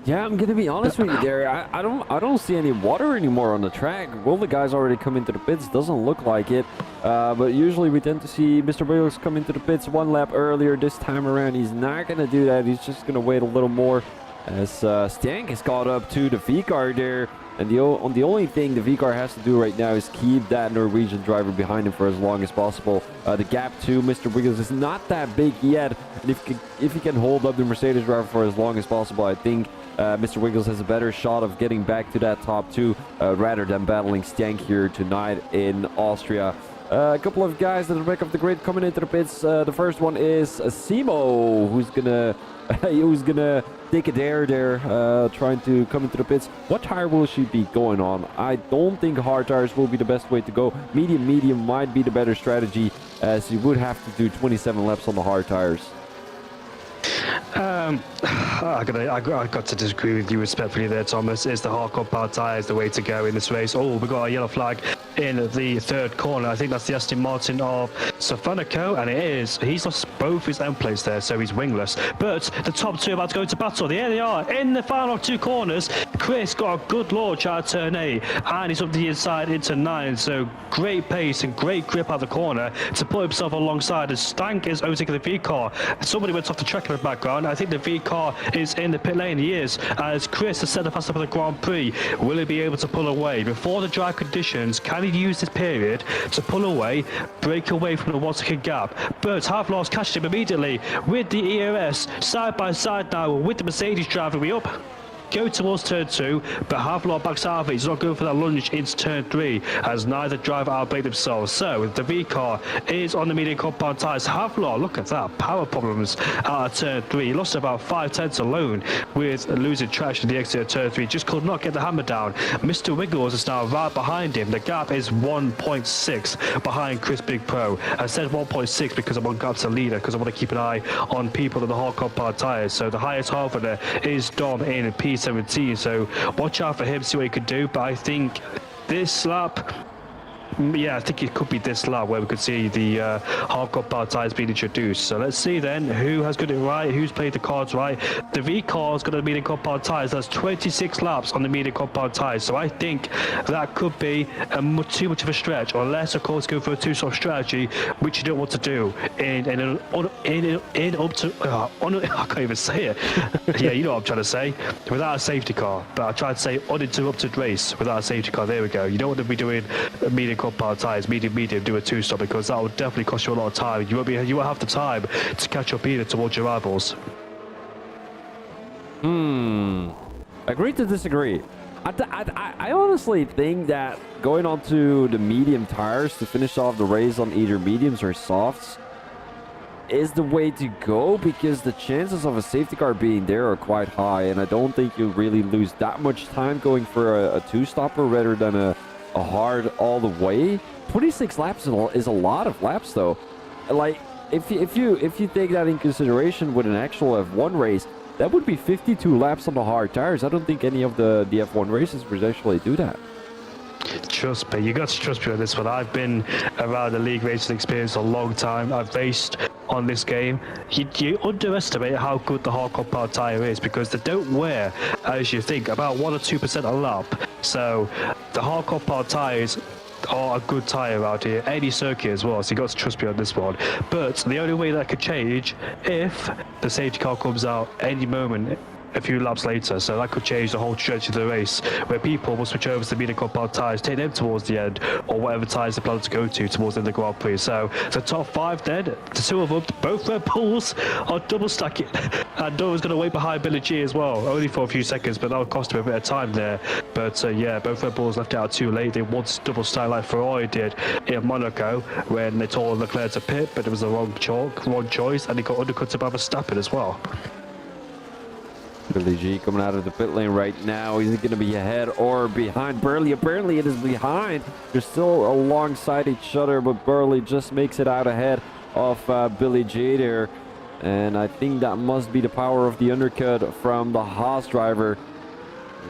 Yeah, I'm gonna be honest with you there. I don't see any water anymore on the track. Will the guys already come into the pits? Doesn't look like it. But usually we tend to see Mr. Wiggles come into the pits 1 lap earlier. This time around, he's not gonna do that. He's just gonna wait a little more, as Stank has caught up to the V car there. And the only thing the V car has to do right now is keep that Norwegian driver behind him for as long as possible. The gap to Mr. Wiggles is not that big yet. And if he can hold up the Mercedes driver for as long as possible, I think Mr. Wiggles has a better shot of getting back to that top 2 rather than battling Stank here tonight in Austria. A couple of guys at the back of the grid coming into the pits. The first one is Simo, who's gonna take a dare there, trying to come into the pits. What tire will she be going on? I don't think hard tires will be the best way to go. Medium might be the better strategy, as you would have to do 27 laps on the hard tires. I got to disagree with you respectfully there, Thomas. Is the hardcore power tyre is the way to go in this race? Oh, we got a yellow flag in the third corner. I think that's the Aston Martin of Safanico, and it is. He's lost both his end plates there, so he's wingless. But the top 2 about to go into battle. There they are in the final 2 corners. Chris got a good launch out of turn 8, and he's up the inside into 9. So great pace and great grip out the corner to put himself alongside. As Stank is overtaking the V car. Somebody went off the track in the background. I think the V car is in the pit lane. He is. As Chris has set the fast up for the Grand Prix, will he be able to pull away before the dry conditions? Can he use this period to pull away, break away from the 1 second gap? But Havlar's catched him immediately with the ERS side by side now with the Mercedes driving me up. Go towards turn 2, but Havlar backs out of it. He's not going for that lunge into turn 3, as neither driver outbraked themselves. So the V car is on the medium compound tyres. Havlar, look at that, power problems out of turn 3. He lost about 5/10 alone with losing traction at the exit of turn 3. Just could not get the hammer down. Mr. Wiggles is now right behind him. The gap is 1.6 behind Chris Big Pro. I said 1.6 because I'm on gap to leader, because I want to keep an eye on people in the hard compound tyres. So the highest half there is Dom in P17, so watch out for him, see what he can do. But I think this lap, yeah, I think it could be this lap where we could see the hardcore power tyres being introduced. So let's see then who has got it right, who's played the cards right. The V car's got the medium compound tyres. That's 26 laps on the medium compound tyres. So I think that could be too much of a stretch, unless of course go for a 2-stop strategy, which you don't want to do I can't even say it. Yeah, you know what I'm trying to say. Without a safety car, but I tried to say uninterrupted race without a safety car. There we go. You don't want to be doing a medium compound tyres, medium, do a 2-stop, because that will definitely cost you a lot of time. You won't have the time to catch up either towards your rivals. Agree to disagree. I honestly think that going on to the medium tires to finish off the race on either mediums or softs is the way to go, because the chances of a safety car being there are quite high, and I don't think you really lose that much time going for a two-stopper rather than a hard all the way. 26 laps is a lot of laps though. Like if you take that in consideration with an actual F1 race, that would be 52 laps on the hard tires. I don't think any of the F1 races would actually do that. Trust me, you got to trust me on this one. I've been around the league racing experience a long time. I've raced on this game. You underestimate how good the hardcore power tire is, because they don't wear, as you think, about 1 or 2% a lap. So the hardcore power tires are a good tire out here, any circuit as well, so you got to trust me on this one. But the only way that could change if the safety car comes out any moment a few laps later, so that could change the whole stretch of the race, where people will switch over to the medium compound tyres, take them towards the end, or whatever tyres they plan to go to towards the end of the Grand Prix. So the top 5 then, the 2 of them, both Red Bulls are double stacking, and Dora's going to wait behind Billy G as well, only for a few seconds, but that'll cost him a bit of time there. But yeah, both Red Bulls left it out too late. They wanted to double stack like Ferrari did in Monaco when they told Leclerc to pit, but it was the wrong choice, and he got undercut by Verstappen as well. Billy G coming out of the pit lane right now. Is it going to be ahead or behind Burley? Apparently it is behind. They're still alongside each other, but Burley just makes it out ahead of Billy G there. And I think that must be the power of the undercut from the Haas driver.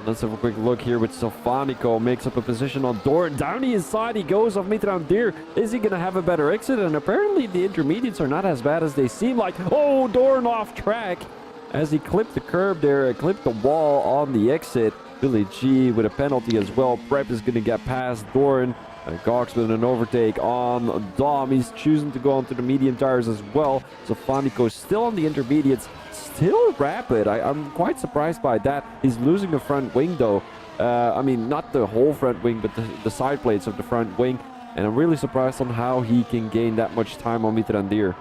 Let's have a quick look here with Stefanico. Makes up a position on Doran. Down the inside he goes of Mitrandir. Is he going to have a better exit? And apparently the intermediates are not as bad as they seem like. Oh, Doran off track as he clipped the curb there, clipped the wall on the exit. Billy G with a penalty as well. Prep is going to get past Doran. Cox with an overtake on Dom. He's choosing to go onto the medium tires as well. Stefanico still on the intermediates, still rapid. I'm quite surprised by that. He's losing the front wing though. I mean, not the whole front wing, but the side plates of the front wing. And I'm really surprised on how he can gain that much time on Mitrandir.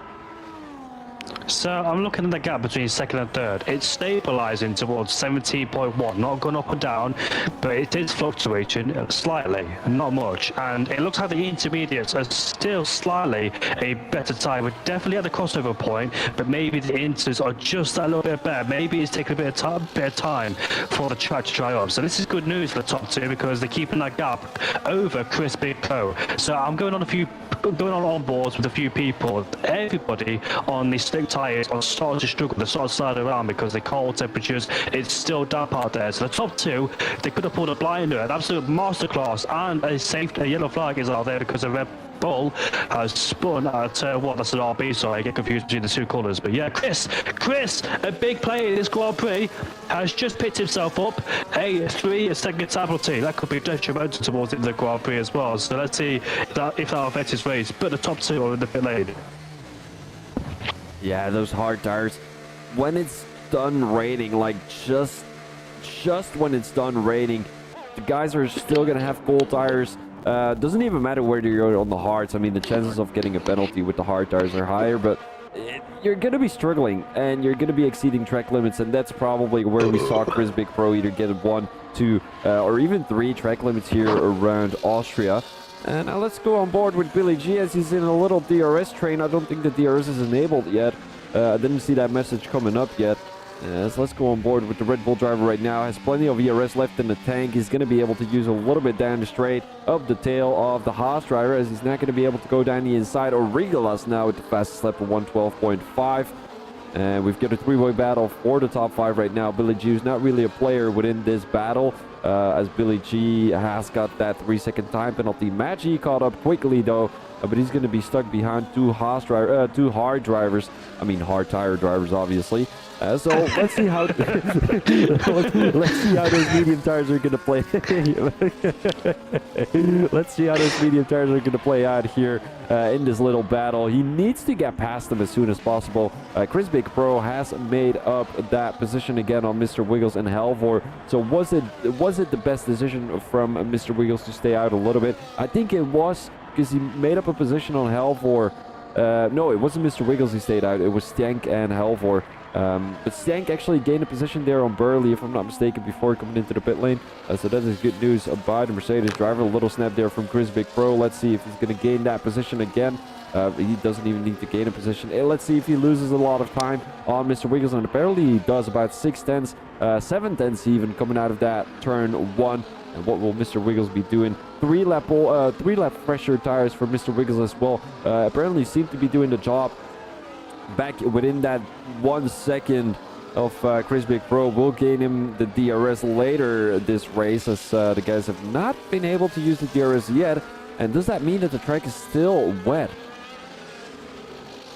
So I'm looking at the gap between second and third. It's stabilizing towards 17.1, not going up and down, but it is fluctuating slightly, not much. And it looks like the intermediates are still slightly a better time. We're definitely at the crossover point, but maybe the inters are just a little bit better. Maybe it's taking a bit of time for the track to dry up. So this is good news for the top 2, because they're keeping that gap over Chris Big Pro. So I'm going on boards with a few people. Everybody on the slick tires are starting to struggle. They're starting to slide around because the cold temperatures, it's still damp out there. So the top 2, they could have pulled a blinder, an absolute masterclass, and a yellow flag is out there because of Red Bull has spun at turn 1. That's an RB, so I get confused between the 2 colours. But yeah, Chris, a big player in this Grand Prix, has just picked himself up a 3-second penalty. That could be detrimental towards the Grand Prix as well. So let's see if that affects his race. But the top 2 are in the pit lane. Yeah, those hard tires, when it's done raining, like just when it's done raining, the guys are still gonna have cold tires. Doesn't even matter whether you're on the hards. I mean, the chances of getting a penalty with the hard tires are higher, but you're gonna be struggling and you're gonna be exceeding track limits, and that's probably where we saw Chris Big Pro either get 1, 2, or even 3 track limits here around Austria. And now let's go on board with Billy G as he's in a little DRS train. I don't think the DRS is enabled yet. I didn't see that message coming up yet. So let's go on board with the Red Bull driver right now. Has plenty of ERS left in the tank. He's going to be able to use a little bit down the straight up the tail of the Haas driver, as he's not going to be able to go down the inside. Origalas now with the fastest lap of 112.5. And we've got a 3-way battle for the top 5 right now. Billy G is not really a player within this battle, as Billy G has got that 3-second time penalty. Maggi caught up quickly though, but he's going to be stuck behind 2 hard drivers. I mean hard tire drivers, obviously. So let's see how let's see how those medium tires are going to play. Let's see how those medium tires are going to play out here in this little battle. He needs to get past them as soon as possible. Chris Big Pro has made up that position again on Mr. Wiggles and Halvor. So was it the best decision from Mr. Wiggles to stay out a little bit? I think it was, because he made up a position on Halvor. No, it wasn't Mr. Wiggles who stayed out. It was Stank and Halvor. But Stank actually gained a position there on Burley, if I'm not mistaken, before coming into the pit lane. So that is good news by the Mercedes driver. A little snap there from Chris Big Pro. Let's see if he's going to gain that position again. He doesn't even need to gain a position. Let's see if he loses a lot of time on Mr. Wiggles, and apparently he does about 6 tenths, 7 tenths even coming out of that turn 1. And what will Mr. Wiggles be doing? 3 lap fresher tires for Mr. Wiggles as well. Apparently seem to be doing the job back within that 1 second of Chris Big Pro. Will gain him the DRS later this race, as the guys have not been able to use the DRS yet. And does that mean that the track is still wet?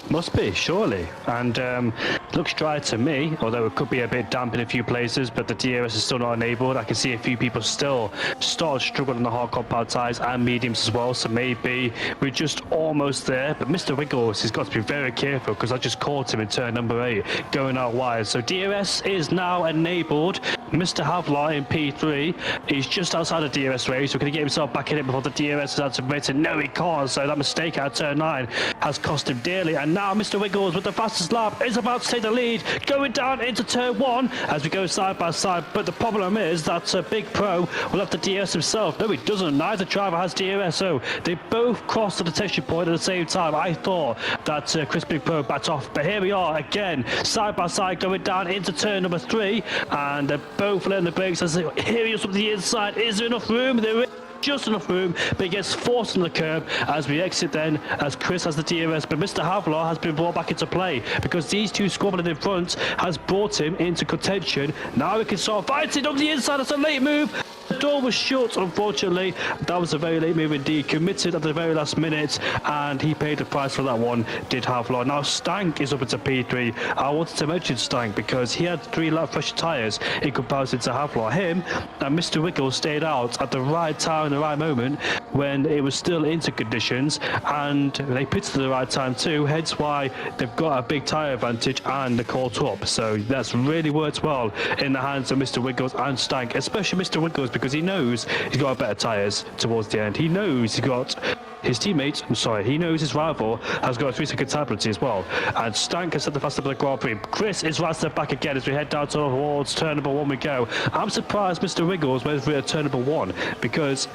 Must be, surely. And looks dry to me, although it could be a bit damp in a few places, but the DRS is still not enabled. I can see a few people still start struggling on the hard compound tyres and mediums as well, so maybe we're just almost there. But Mr. Wiggles has got to be very careful, because I just caught him in turn number 8 going out wide. So DRS is now enabled. Mr. Havlar in P3 is just outside of DRS range, so can he get himself back in it before the DRS is activated? No, he can't. So that mistake at turn 9 has cost him dearly. And now Mr. Wiggles with the fastest lap is about to take the lead, going down into turn 1 as we go side by side. But the problem is that Big Pro will have the DRS himself. No, he doesn't. Neither driver has DRS, so they both crossed the detection point at the same time. I thought that Chris Big Pro backed off, but here we are again, side by side, going down into turn number 3, and they're both letting the brakes. As here he is from the inside. Is there enough room? There is just enough room, but he gets forced on the curb as we exit then, as Chris has the DRS. But Mr. Havlar has been brought back into play, because these two squabbling in front has brought him into contention. Now we can start fighting on the inside. It's a late move. The door was shut, unfortunately. That was a very late move indeed, committed at the very last minute, and he paid the price for that one, did Havlar. Now Stank is up into P3. I wanted to mention Stank because he had 3 lap fresh tyres in comparison to Havlar. Him and Mr. Wiggles stayed out at the right time and the right moment when it was still into conditions, and they pitted at the right time too, hence why they've got a big tyre advantage and the caught up. So that's really worked well in the hands of Mr. Wiggles and Stank, especially Mr. Wiggles, because he knows he's got better tyres towards the end. He knows he's got his teammate, he knows his rival has got a 3-second time penalty as well. And Stank has set the fastest of the Grand Prix. Chris is right step back again as we head down towards turn number 1 we go. I'm surprised Mr. Wiggles went for turn number 1, because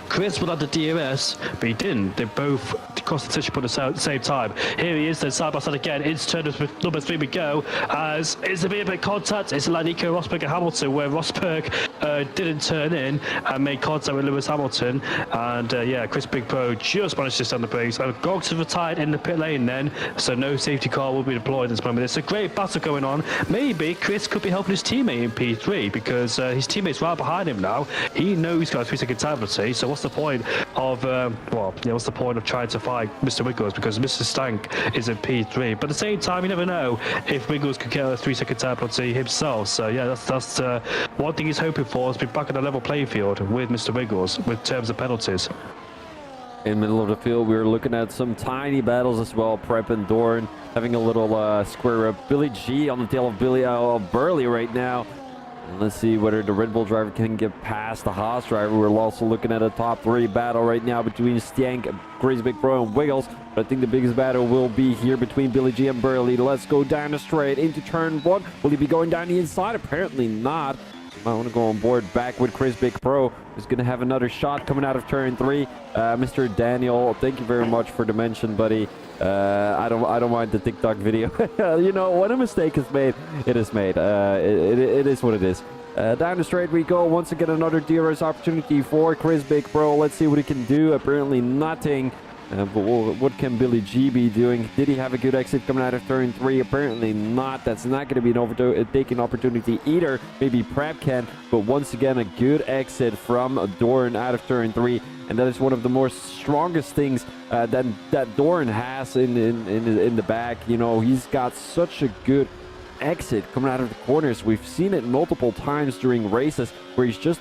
Chris would have the DRS, but he didn't. They both crossed the detection point at the same time. Here he is, then side by side again. Into turn number 3 we go. As it's a bit of contact. It's like Nico Rosberg and Hamilton, where Rosberg didn't turn in and made contact with Lewis Hamilton. And yeah, Chris Big Pro just managed to stand the brakes. Gogs has retired in the pit lane then, so no safety car will be deployed at this moment. It's a great battle going on. Maybe Chris could be helping his teammate in P3, because his teammate's right behind him now. He knows he's got a 3-second time penalty, so what's the point of what's the point of trying to fight Mr. Wiggles, because Mr. Stank is in P3. But at the same time, you never know if Wiggles could get a 3-second time penalty himself. So yeah, that's one thing he's hoping for, is be back on a level playing field with Mr. Wiggles with terms of penalties. In the middle of the field, we're looking at some tiny battles as well. Prep and Dorn having a little square up. Billy G on the tail of Burley right now. And let's see whether the Red Bull driver can get past the Haas driver. We're also looking at a top 3 battle right now between Stank, Chris Big Pro, and Wiggles. But I think the biggest battle will be here between Billy G and Burley. Let's go down the straight into turn 1. Will he be going down the inside? Apparently not. I want to go on board back with Chris Big Pro, who's going to have another shot coming out of turn 3. Mr. Daniel, thank you very much for the mention, buddy. I don't mind the TikTok video. You know, when a mistake is made, it is made. It is what it is. Down the straight we go. Once again, another DRS opportunity for Chris Big Pro. Let's see what he can do. Apparently nothing. But what can Billy G be doing? Did he have a good exit coming out of turn 3? Apparently not. That's not going to be an overtaking opportunity either. Maybe Prep can, but once again, a good exit from Dorn out of turn 3. And that is one of the more strongest things that Dorn has in the back. You know, he's got such a good exit coming out of the corners. We've seen it multiple times during races where he's just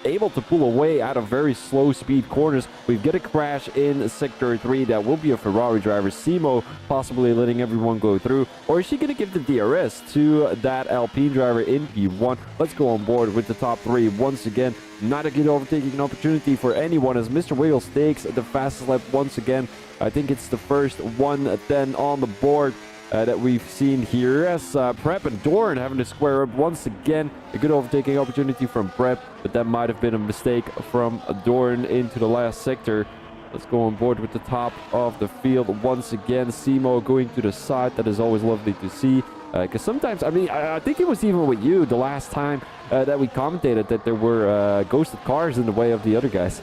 able to pull away out of very slow speed corners. We've got a crash in sector 3. That will be a Ferrari driver, Simo, possibly letting everyone go through. Or is she going to give the DRS to that Alpine driver in P1? Let's go on board with the top 3 once again. Not a good overtaking opportunity for anyone, as Mr. Wiggles takes the fastest lap once again. I think it's the first one then on the board. that we've seen here, as Prep and Dorn having to square up once again. A good overtaking opportunity from Prep, but that might have been a mistake from Dorn into the last sector. Let's go on board with the top of the field once again. Simo going to the side. That is always lovely to see. Because sometimes, I mean, I think it was even with you the last time that we commentated that there were ghosted cars in the way of the other guys.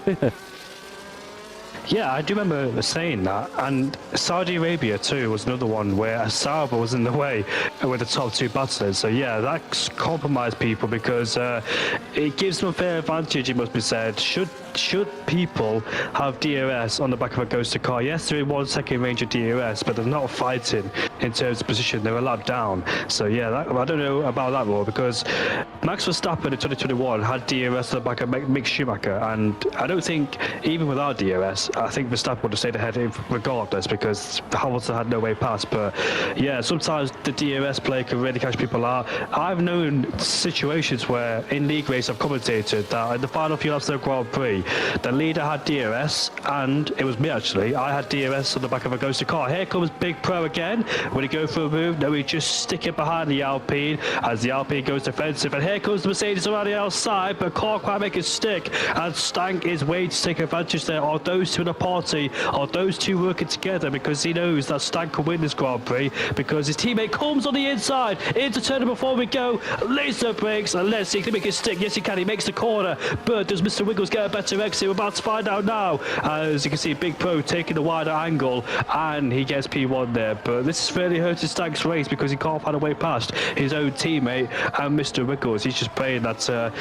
Yeah, I do remember saying that, and Saudi Arabia too was another one where Sauber was in the way with the top two battlers. So yeah, that compromised people because it gives them a fair advantage, it must be said. Should people have DRS on the back of a ghosted car? Yes, they're in 1 second range of DRS, but they're not fighting in terms of position. They're a lap down. So yeah, I don't know about that rule because Max Verstappen in 2021 had DRS on the back of Mick Schumacher, and I don't think even without DRS, I think Verstappen would have stayed ahead regardless because Hamilton had no way past. But yeah, sometimes the DRS play can really catch people out. I've known situations where in league race I've commentated that in the final few laps of the Grand Prix, the leader had DRS, and it was me actually. I had DRS on the back of a ghosted car. Here comes Big Pro again. When he go for a move, no, he just stick it behind the Alpine as the Alpine goes defensive. And here comes the Mercedes around the outside, but can't quite make it stick. And Stank is waiting to take advantage there. Are those two in a party? Are those two working together? Because he knows that Stank can win this Grand Prix because his teammate comes on the inside into turn before we go. Laser brakes, and let's see, can he make it stick? Yes, he can. He makes the corner, but does Mr. Wiggles get a better exit? We're about to find out now. As you can see, Big Pro taking the wider angle, and he gets P1 there. But this is really hurting Stank's race because he can't find a way past his own teammate and Mr. Wiggles. He's just praying that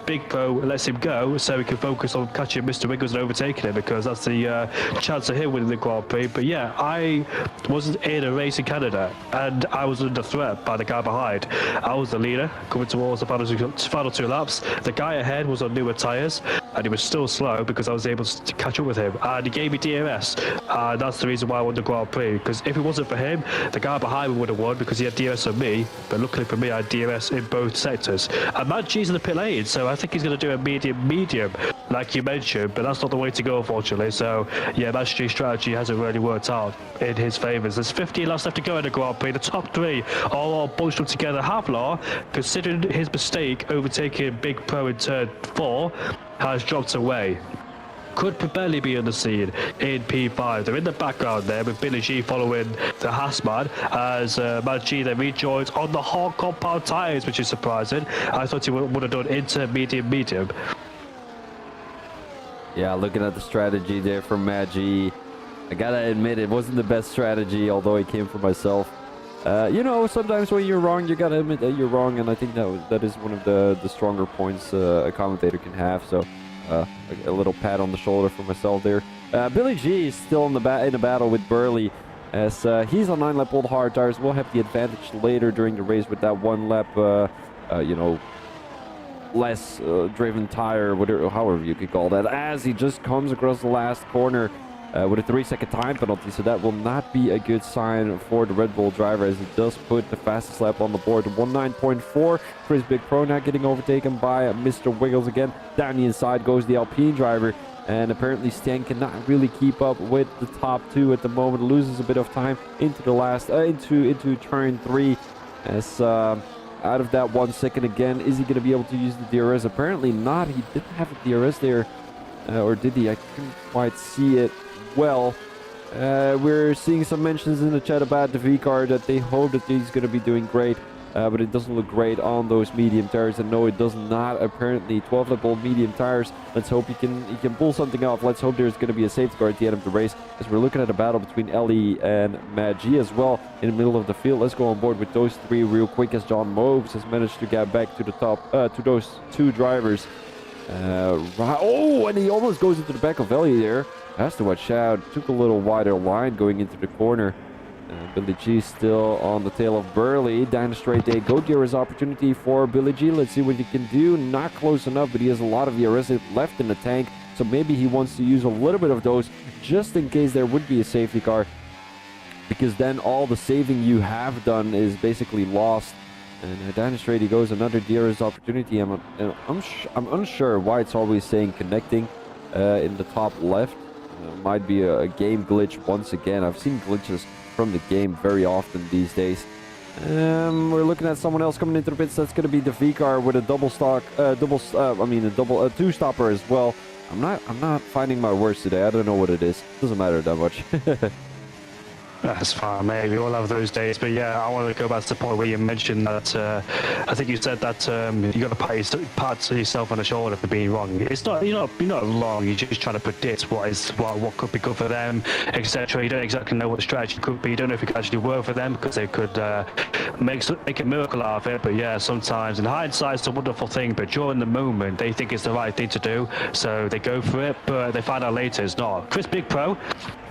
Big Pro lets him go so he can focus on catching Mr. Wiggles and overtaking him, because that's the chance of him winning the Grand Prix. But yeah, I wasn't in a race in Canada, and I was under threat by the guy behind. I was the leader coming towards the final two laps. The guy ahead was on newer tyres, and he was still slow because I was able to catch up with him, and he gave me DRS. That's the reason why I won the Grand Prix, because if it wasn't for him, the guy behind me would have won because he had DRS on me, but luckily for me I had DRS in both sectors. And Matt G's in the pit lane, so I think he's going to do a medium like you mentioned, but that's not the way to go unfortunately. So yeah, Matt G's strategy hasn't really worked out in his favours. There's 15 laps left to go in the Grand Prix. The top three are all bunched up together. Havlar, considering his mistake overtaking Big Pro in turn 4, has dropped away. Could barely be on the scene in P5. They're in the background there with Billy G following the Haasman as Matt G then rejoins on the hard compound tyres, which is surprising. I thought he would have done medium. Yeah, looking at the strategy there from Matt G, I gotta admit it wasn't the best strategy, although it came from myself. You know, sometimes when you're wrong, you gotta admit that you're wrong, and I think that is one of the stronger points a commentator can have. So a little pat on the shoulder for myself there. Billy G is still in the battle with Burley, as he's on 9-lap old hard tires. We'll have the advantage later during the race with that 1 lap, you know, less driven tire, whatever, however you could call that, as he just comes across the last corner with a 3-second time penalty. So that will not be a good sign for the Red Bull driver, as he does put the fastest lap on the board, 1:09.4. Chris Big Pro now getting overtaken by Mr. Wiggles again. Down the inside goes the Alpine driver, and apparently Stan cannot really keep up with the top two at the moment. Loses a bit of time into the last into turn 3, as out of that 1 second again. Is he going to be able to use the DRS? Apparently not. He didn't have a DRS there, or did he? I couldn't quite see it well. We're seeing some mentions in the chat about the V-car, that they hope that he's going to be doing great, but it doesn't look great on those medium tires. And no, it does not. Apparently 12-lap old medium tires. Let's hope he can pull something off. Let's hope there's going to be a safety car at the end of the race, as we're looking at a battle between Ellie and Matt G as well in the middle of the field. Let's go on board with those three real quick, as John Mobes has managed to get back to the top, to those two drivers. Oh, and he almost goes into the back of Ellie there. Has to watch out. Took a little wider line going into the corner. Billy G still on the tail of Burley. Down the straight they go. DRS opportunity for Billy G. Let's see what he can do. Not close enough, but he has a lot of DRS left in the tank. So maybe he wants to use a little bit of those just in case there would be a safety car, because then all the saving you have done is basically lost. And down the straight he goes. Another DRS opportunity. I'm unsure why it's always saying connecting in the top left. Might be a game glitch once again. I've seen glitches from the game very often these days. We're looking at someone else coming into the pits. That's going to be the V-car with a two stopper as well. I'm not finding my words today. I don't know what it is. Doesn't matter that much. That's fine, mate. We all have those days. But yeah, I want to go back to the point where you mentioned that. I think you said that you got to pat yourself on the shoulder for being wrong. It's not. You're not wrong. You're just trying to predict what could be good for them, etc. You don't exactly know what the strategy could be. You don't know if it could actually work for them because they could make a miracle out of it. But yeah, sometimes in hindsight, it's a wonderful thing. But during the moment, they think it's the right thing to do, so they go for it. But they find out later it's not. Chris Big Pro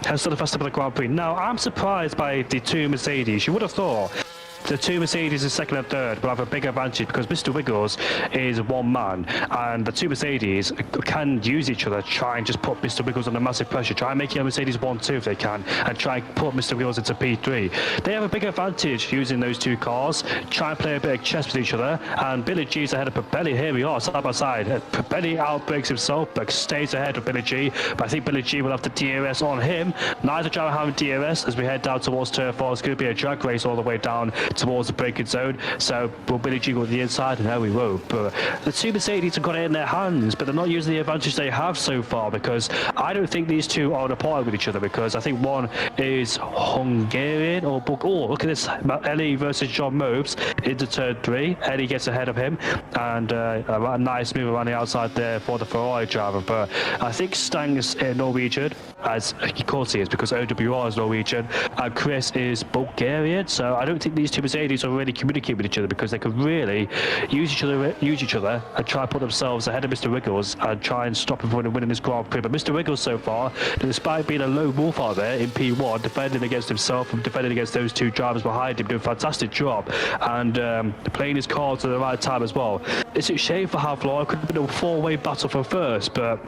has done the fast up of the Grand Prix. Now, I'm surprised by the two Mercedes. You would have thought the two Mercedes in second and third will have a big advantage because Mr. Wiggles is one man and the two Mercedes can use each other, try and just put Mr. Wiggles under massive pressure, try and make your Mercedes 1-2 if they can, and try and put Mr. Wiggles into P3. They have a big advantage using those two cars, try and play a bit of chess with each other, and Billy G's ahead of Pirelli. Here we are, side by side. Pirelli outbreaks himself, but stays ahead of Billy G, but I think Billy G will have the DRS on him. Neither driver having DRS as we head down towards turn 4. It's going to be a drag race all the way down towards the braking zone, so will Billy G go to the inside? No, he won't. But the two Mercedes have got it in their hands, but they're not using the advantage they have so far, because I don't think these two are on a par with each other, because I think one is Hungarian or look at this, Ellie versus John Mobes into turn 3. Ellie gets ahead of him, and a nice move around the outside there for the Ferrari driver. But I think Stang's Norwegian, as you can't see, it's because OWR is Norwegian and Chris is Bulgarian, so I don't think these two Mercedes will really communicate with each other, because they could really use each other and try and put themselves ahead of Mr. Wiggles and try and stop him from winning this Grand Prix. But Mr. Wiggles so far, despite being a lone wolf out there in P1, defending against himself and defending against those two drivers behind him, doing a fantastic job and playing his cards at the right time as well. It's a shame for Havlor. It could have been a four-way battle for first, but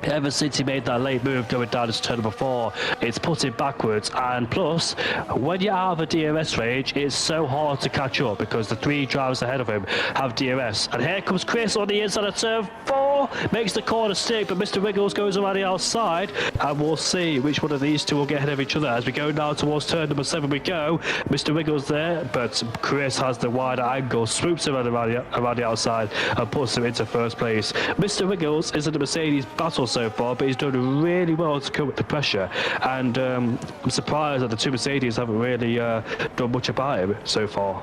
ever since he made that late move going down to turn number 4, it's put him backwards. And plus, when you're out of a DRS range, it's so hard to catch up because the 3 drivers ahead of him have DRS. And here comes Chris on the inside of turn 4, makes the corner stick, but Mr. Wiggles goes around the outside, and we'll see which one of these two will get ahead of each other. As we go now towards turn number 7 we go. Mr. Wiggles there, but Chris has the wider angle, swoops him around the outside and puts him into first place. Mr. Wiggles is in the Mercedes battle so far, but he's done really well to cope with the pressure, and I'm surprised that the two Mercedes haven't really done much about him so far.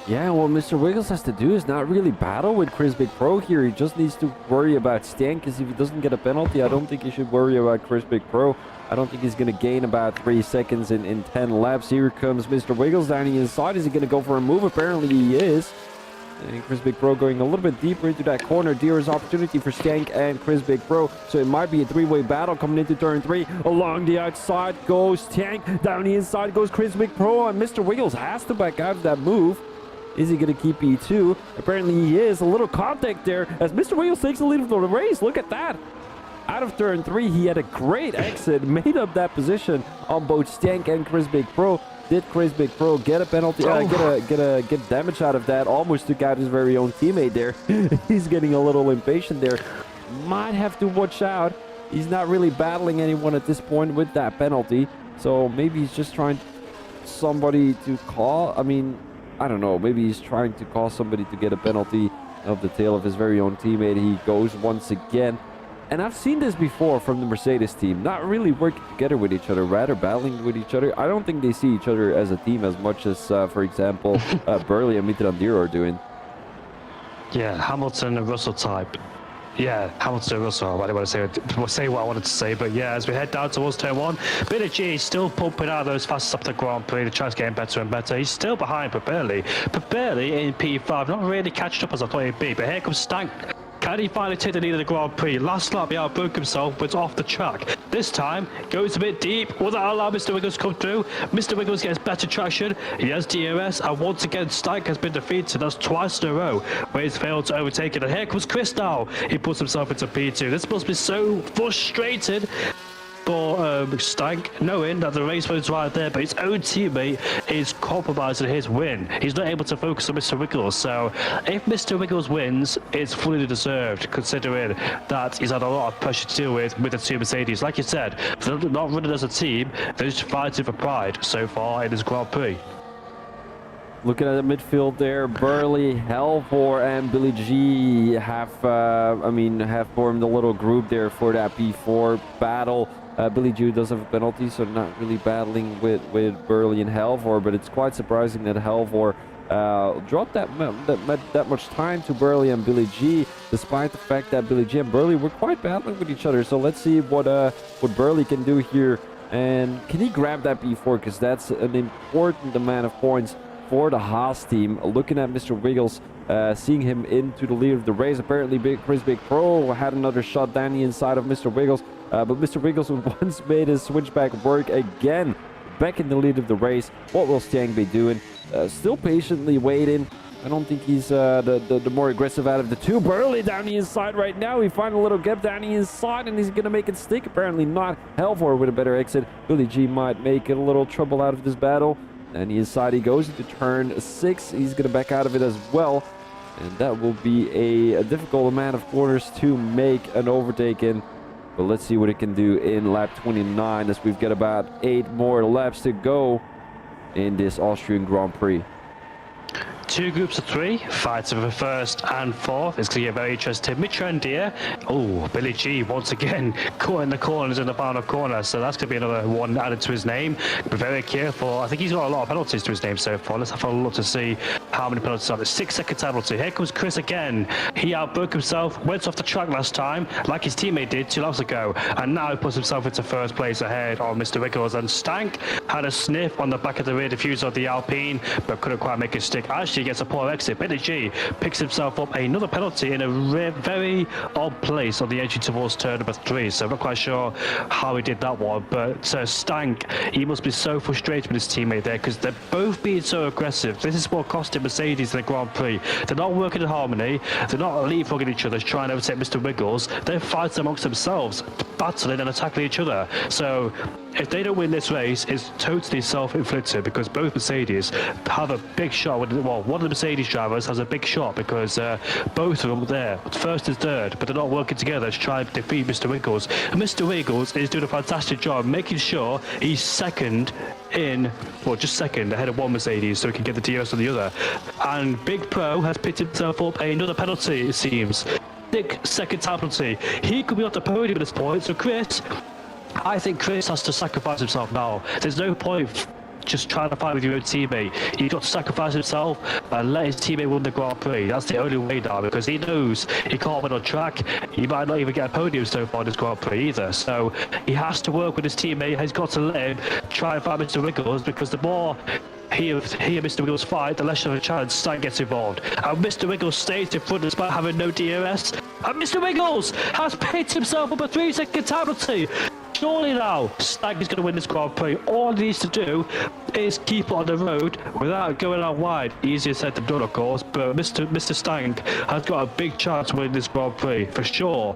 Yeah, what Mr. Wiggles has to do is not really battle with Chris Big Pro here. He just needs to worry about Stan, because if he doesn't get a penalty, I don't think he should worry about Chris Big Pro. I don't think he's going to gain about 3 seconds in 10 laps. Here comes Mr. Wiggles down the inside. Is he going to go for a move? Apparently he is. And Chris Big Pro going a little bit deeper into that corner. Dearest opportunity for Stank and Chris Big Pro. So it might be a 3-way battle coming into turn 3. Along the outside goes Stank. Down the inside goes Chris Big Pro. And Mr. Wiggles has to back out of that move. Is he going to keep E2? Apparently he is. A little contact there as Mr. Wiggles takes the lead of the race. Look at that. Out of turn 3, he had a great exit. Made up that position on both Stank and Chris Big Pro. Did Chris Big Pro get a penalty? Get damage out of that? Almost took out his very own teammate there. He's getting a little impatient there. Might have to watch out. He's not really battling anyone at this point with that penalty. So maybe he's just trying somebody to call. I mean, I don't know. Maybe he's trying to call somebody to get a penalty of the tail of his very own teammate. He goes once again. And I've seen this before from the Mercedes team, not really working together with each other, rather battling with each other. I don't think they see each other as a team as much as, for example, Burley and Mitrandir are doing. Yeah, Hamilton and Russell type. Yeah, Hamilton and Russell. I don't want to say what I wanted to say, but yeah, as we head down towards turn 1, Billy G is still pumping out those fastest up the Grand Prix. The track's getting better and better. He's still behind Pirelli. Pirelli in P5, not really catching up as I thought he'd be, but here comes Stank. Can he finally take the lead of the Grand Prix? Last lap, he outbroke himself, but off the track. This time, goes a bit deep. Will that allow Mr. Wiggles to come through? Mr. Wiggles gets better traction. He has DRS, and once again, Stank has been defeated. That's twice in a row where he's failed to overtake it. And here comes Chris now. He puts himself into P2. This must be so frustrating for for Stank, knowing that the race road's right there, but his own teammate is compromising his win. He's not able to focus on Mr. Wiggles, so if Mr. Wiggles wins, it's fully deserved, considering that he's had a lot of pressure to deal with the two Mercedes. Like you said, they're not running as a team, they're just fighting for pride so far in this Grand Prix. Looking at the midfield there, Burley, Halvor, and Billy G have formed a little group there for that P4 battle. Billy G does have a penalty, so not really battling with Burley and Halvor, but it's quite surprising that Halvor dropped that much time to Burley and Billy G, despite the fact that Billy G and Burley were quite battling with each other. So let's see what Burley can do here, and can he grab that P4, because that's an important amount of points for the Haas team. Looking at Mr. Wiggles, seeing him into the lead of the race. Apparently Chris Big Pro had another shot down the inside of Mr. Wiggles, but Mr. Wiggles once made his switchback work again, back in the lead of the race. What will Stang be doing? Still patiently waiting. I don't think he's the more aggressive out of the two. Burley down the inside right now. We find a little gap down the inside, and he's going to make it stick. Apparently not. Halvor with a better exit. Billy G might make it a little trouble out of this battle. And the inside he goes into turn 6. He's going to back out of it as well. And that will be a difficult amount of corners to make an overtake in. But let's see what it can do in lap 29, as we've got about 8 more laps to go in this Austrian Grand Prix. 2 groups of 3 fighting for first and fourth. It's going to get very interesting. Mitra here. Oh, Billy G once again caught in the corners in the final corner, so that's going to be another one added to his name. Be very careful. I think he's got a lot of penalties to his name so far. Let's have a look to see how many penalties are there. 6-second penalty. Here comes Chris again. He outbroke himself, went off the track last time like his teammate did 2 laps ago, and now he puts himself into first place ahead of Mr. Wiggles. And Stank had a sniff on the back of the rear diffuser of the Alpine, but couldn't quite make it stick. Actually gets a poor exit. Billy G picks himself up another penalty in a very odd place on the entry towards turn number 3, so I'm not quite sure how he did that one. But Stank, he must be so frustrated with his teammate there, because they're both being so aggressive. This is what cost him Mercedes in the Grand Prix. They're not working in harmony, they're not leapfrogging each other trying to overtake Mr. Wiggles. They're fighting amongst themselves, battling and attacking each other. So if they don't win this race, it's totally self-inflicted, because both Mercedes have a big shot. Well, one of the Mercedes drivers has a big shot, because both of them are there, first and third, but they're not working together to try and defeat Mr. Wiggles. And Mr. Wiggles is doing a fantastic job making sure he's second in, well, just second ahead of one Mercedes, so he can get the DRS on the other. And Big Pro has picked himself up another penalty, it seems. 6-second penalty. He could be on the podium at this point, so Chris, I think Chris has to sacrifice himself now. There's no point just trying to fight with your own teammate. He's got to sacrifice himself and let his teammate win the Grand Prix. That's the only way now, because he knows he can't win on track. He might not even get a podium so far in this Grand Prix either. So he has to work with his teammate. He's got to let him try and fight Mr. Wiggles, because the more he and Mr. Wiggles fight, the less of a chance Stan gets involved. And Mr. Wiggles stays in front despite having no DRS. And Mr. Wiggles has picked himself up a 3-second penalty. Surely now, Stag is going to win this Grand Prix. All he needs to do is keep it on the road without going out wide. Easier said than done, of course, but Mr. Stang has got a big chance to win this Grand Prix, for sure.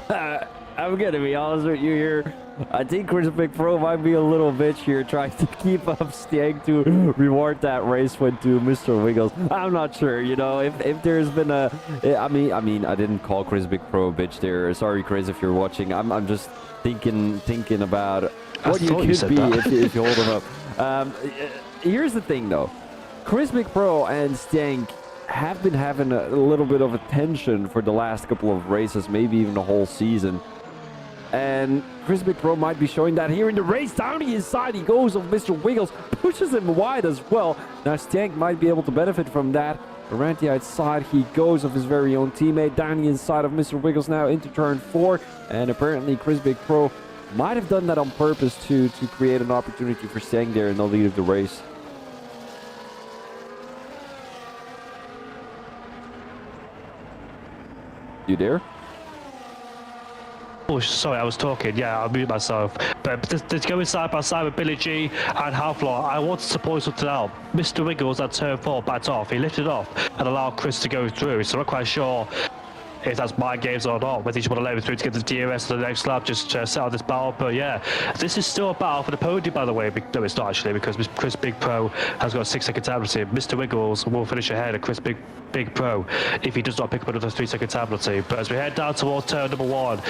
I'm going to be honest with you here. I think Chris Big Pro might be a little bitch here, trying to keep up Stang to reward that race win to Mr. Wiggles. I'm not sure, you know, if there's been a... I mean, I didn't call Chris Big Pro a bitch there. Sorry, Chris, if you're watching. I'm just thinking about what you could be if you hold him up. Here's the thing, though. Chris Big Pro and Stang have been having a little bit of a tension for the last couple of races, maybe even the whole season. And Chris Big Pro might be showing that here in the race. Down the inside he goes of Mr. Wiggles, pushes him wide as well. Now Stank might be able to benefit from that. Around the outside he goes of his very own teammate. Down the inside of Mr. Wiggles now into turn 4. And apparently Chris Big Pro might have done that on purpose to create an opportunity for Stank there in the lead of the race. You there? Oh, sorry, I was talking. Yeah, I'll mute myself. But they're going side by side with Billy G and Halflaw. I wanted to point something out. Mr. Wiggles at turn 4 backed off. He lifted off and allowed Chris to go through. So I'm not quite sure if that's my games or not, whether you just want to let him through to get the DRS to the next lap, just to settle this battle. But yeah, this is still a battle for the podium, by the way. No, it's not actually, because Chris Big Pro has got a 6-second penalty. Mr. Wiggles will finish ahead of Chris Big Pro if he does not pick up another 3-second penalty. But as we head down towards turn number 1,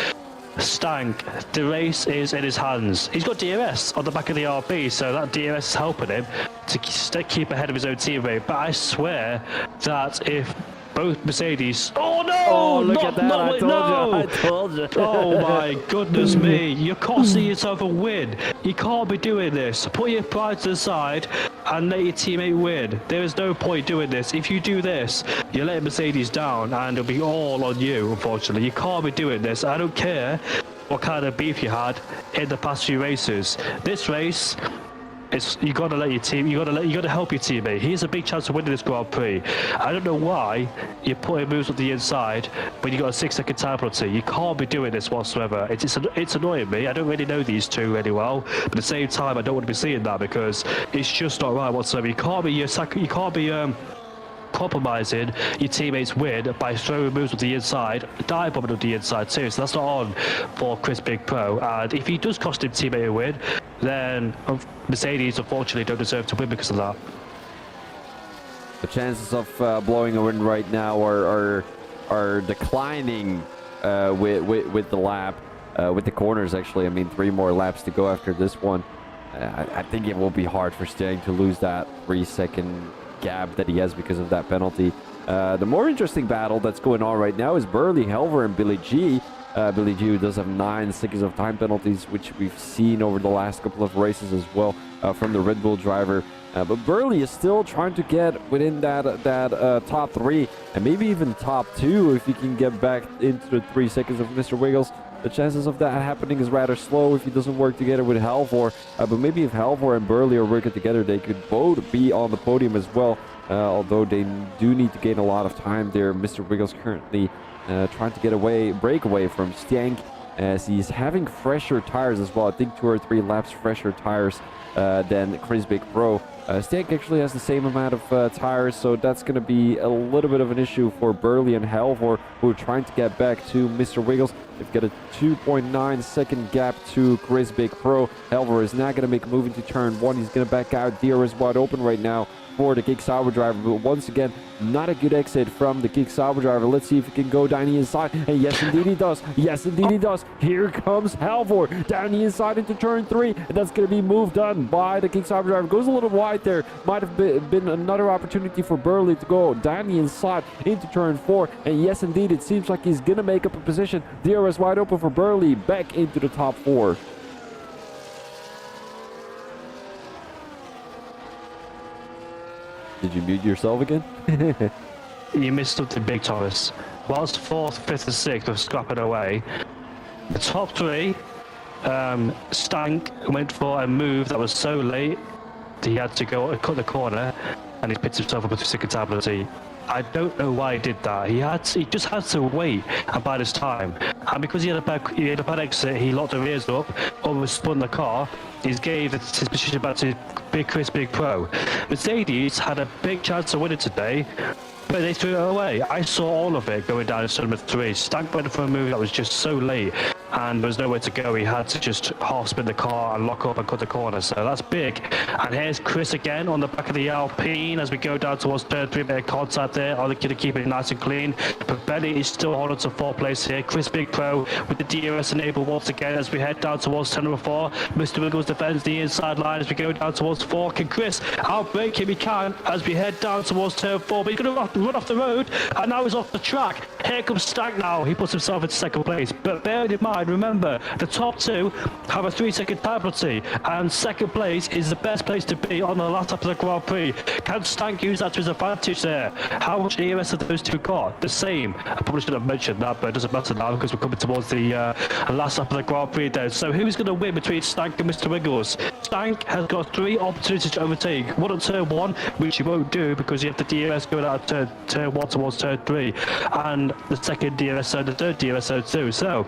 Stank, the race is in his hands. He's got DRS on the back of the RB, so that DRS is helping him to keep ahead of his own teammate. But I swear that if both Mercedes... Oh no! Oh, look at that, I told you. Oh my goodness me, you're costing yourself a win. You can't be doing this. Put your pride to the side and let your teammate win. There is no point doing this. If you do this, you're letting Mercedes down and it'll be all on you, unfortunately. You can't be doing this. I don't care what kind of beef you had in the past few races. This race... you gotta let your team. You gotta help your teammate. He has a big chance of winning this Grand Prix. I don't know why you're putting moves on the inside when you got a 6-second time penalty. You can't be doing this whatsoever. It's annoying me. I don't really know these two really well, but at the same time, I don't want to be seeing that because it's just not right whatsoever. You can't be compromising your teammates' win by throwing moves on the inside, dive bombing on the inside too. So that's not on for Chris Big Pro. And if he does cost him teammate a win, then Mercedes unfortunately don't deserve to win because of that. The chances of blowing a win right now are declining with the lap, with the corners actually. I mean, 3 more laps to go after this one. I think it will be hard for Stang to lose that 3-second gap that he has because of that penalty. The more interesting battle that's going on right now is Burley, Helver, and Billy G. Billy G, who does have 9 seconds of time penalties, which we've seen over the last couple of races as well from the Red Bull driver. But Burley is still trying to get within that top 3 and maybe even top 2 if he can get back into the 3 seconds of Mr. Wiggles. The chances of that happening is rather slow if he doesn't work together with Halvor. But maybe if Halvor and Burley are working together, they could both be on the podium as well. Although they do need to gain a lot of time there. Mr. Wiggles currently trying to break away from Stank as he's having fresher tires as well. I think 2 or 3 laps fresher tires than Chris Big Pro. Stank actually has the same amount of tires, so that's going to be a little bit of an issue for Burley and Halvor, who are trying to get back to Mr. Wiggles. They've got a 2.9 second gap to Chris Big Pro. Halvor is not going to make a move into turn 1. He's going to back out. Deer is wide open right now for the Kick Sauber driver, but once again, not a good exit from the Kick Sauber driver. Let's see if he can go down the inside, and yes indeed he does. Yes indeed he does. Here comes Halvor down the inside into turn 3, and that's going to be moved done by the Kick Sauber driver. Goes a little wide there. Might have been another opportunity for Burley to go down the inside into turn 4, and yes indeed it seems like he's going to make up a position. DRS wide open for Burley back into the top 4. Did you mute yourself again? You missed something big, Thomas. Whilst 4th, 5th, and 6th were scrapping away, the top 3, Stank went for a move that was so late that he had to go cut the corner, and he picked himself up with a 2-second penalty. I don't know why he did that. He just had to wait and buy his time. And because he had a bad exit, he locked the rears up, almost spun the car. He gave his position back to Chris Big Pro. Mercedes had a big chance of winning today, but they threw it away. I saw all of it going down in turn 3. Stank went for a move that was just so late, and there was nowhere to go. He had to just half spin the car and lock up and cut the corner. So that's big. And here's Chris again on the back of the Alpine as we go down towards turn 3. Bit of contact there. Are they going to keep it nice and clean? But Benny is still holding to 4th place here. Chris Big Pro with the DRS enabled once again as we head down towards turn number 4. Mr. Wiggles defends the inside line as we go down towards 4. Can Chris outbrake him? He can as we head down towards turn 4. But he's going to run off the road, and now he's off the track. Here comes Stank now. He puts himself into 2nd place. But bear in mind, remember, the top 2 have a 3-second penalty, and 2nd place is the best place to be on the last lap of the Grand Prix. Can Stank use that to his advantage there? How much ERS have those two got? The same. I probably should have mentioned that, but it doesn't matter now because we're coming towards the last lap of the Grand Prix there. So who's going to win between Stank and Mr. Wiggles? Stank has got 3 opportunities to overtake. One on turn 1, which he won't do because you have the DRS going out of turn 1 towards turn 3, and the 2nd DRS zone, the 3rd DRS zone too. So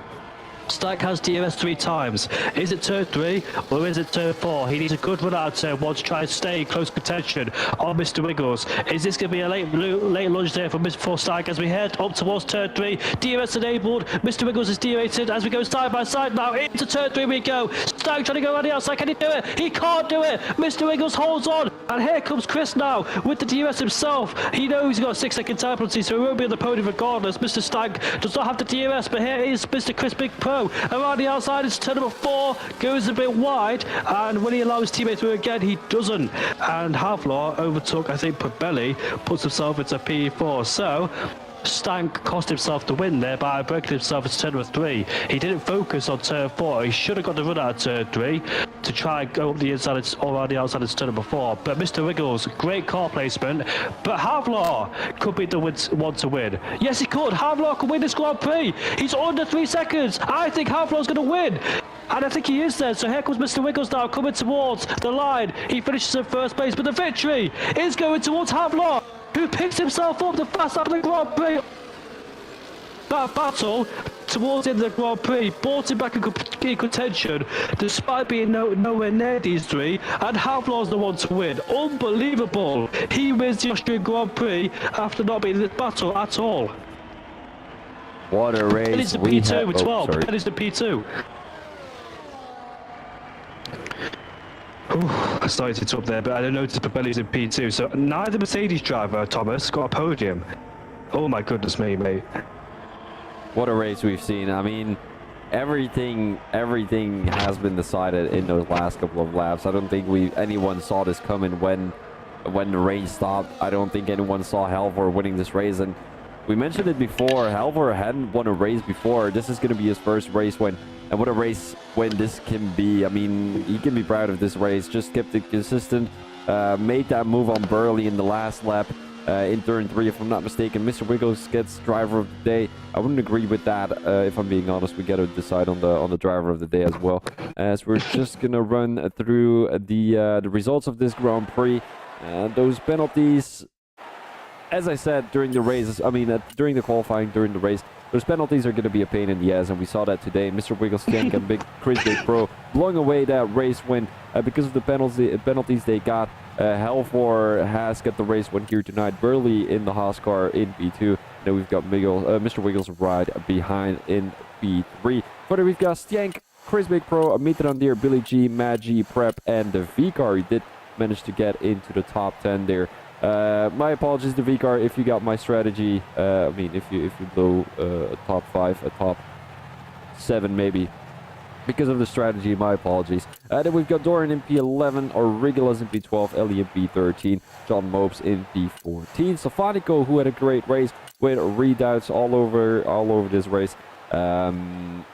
Stack has DRS 3 times. Is it turn 3 or is it turn 4? He needs a good run out of turn 1 to try and stay in close contention on Mr. Wiggles. Is this going to be a late lunge there for Stack as we head up towards turn 3? DRS enabled. Mr. Wiggles is derated as we go side by side now. Into turn 3 we go. Stack trying to go around the outside. Can he do it? He can't do it. Mr. Wiggles holds on. And here comes Chris now with the DRS himself. He knows he's got a 6-second time penalty, so he won't be on the podium regardless. Mr. Stagg does not have the DRS, but here is Mr. Chris Big Pro. Around the outside, it's turn number 4, goes a bit wide, and when he allows his teammate through again, he doesn't. And Havlar overtook, I think, Pabelli, puts himself into P4. So Stank cost himself the win there by breaking himself into turn number 3. He didn't focus on turn 4. He should have got the run out of turn 3 to try and go up the inside or around the outside into turn number 4. But Mr. Wiggles, great car placement. But Havlar could be the one to win. Yes, he could. Havlar could win this Grand Prix. He's under 3 seconds. I think Havlar's going to win. And I think he is there. So here comes Mr. Wiggles now coming towards the line. He finishes in first place, but the victory is going towards Havlar, who picks himself up the fast lap of the Grand Prix. That battle towards the end of the Grand Prix brought him back in contention despite being nowhere near these 3, and Havlar's the one to win. Unbelievable. He wins the Austrian Grand Prix after not being in this battle at all. What a race. It's the P2 with 12. That is the P2. I started to up there, but I didn't notice Pabelli's in P2, so neither Mercedes driver, Thomas, got a podium. Oh my goodness me, mate. What a race we've seen. I mean, everything has been decided in those last couple of laps. I don't think anyone saw this coming when the rain stopped. I don't think anyone saw Halvor winning this race, and we mentioned it before. Halvor hadn't won a race before. This is going to be his first race win. And what a race win this can be. I mean, he can be proud of this race. Just kept it consistent. Made that move on Burley in the last lap in turn 3, if I'm not mistaken. Mr. Wiggles gets driver of the day. I wouldn't agree with that, if I'm being honest. We got to decide on the driver of the day as well. As we're just going to run through the results of this Grand Prix. Those penalties, as I said during the races, during the qualifying, during the race, those penalties are going to be a pain in the ass, and we saw that today. Mr. Wiggles and Chris Big Pro blowing away that race win because of the penalties they got. Halvor has got the race win here tonight. Burley in the Haas car in P2. Then we've got Mr. Wiggles right behind in P3. Further, we've got Stank, Chris Big Pro, Mitrandir, Billy G, Mad G, Prep, and the V-car. He did manage to get into the top 10 there. My apologies to V-car if you got my strategy. If you blow a top 5, a top 7 maybe. Because of the strategy, my apologies. Then we've got Doran in P11, Aurigelas in P12, Ellie in P13, John Mopes in P14. Safanico, who had a great race with redoubts all over this race. In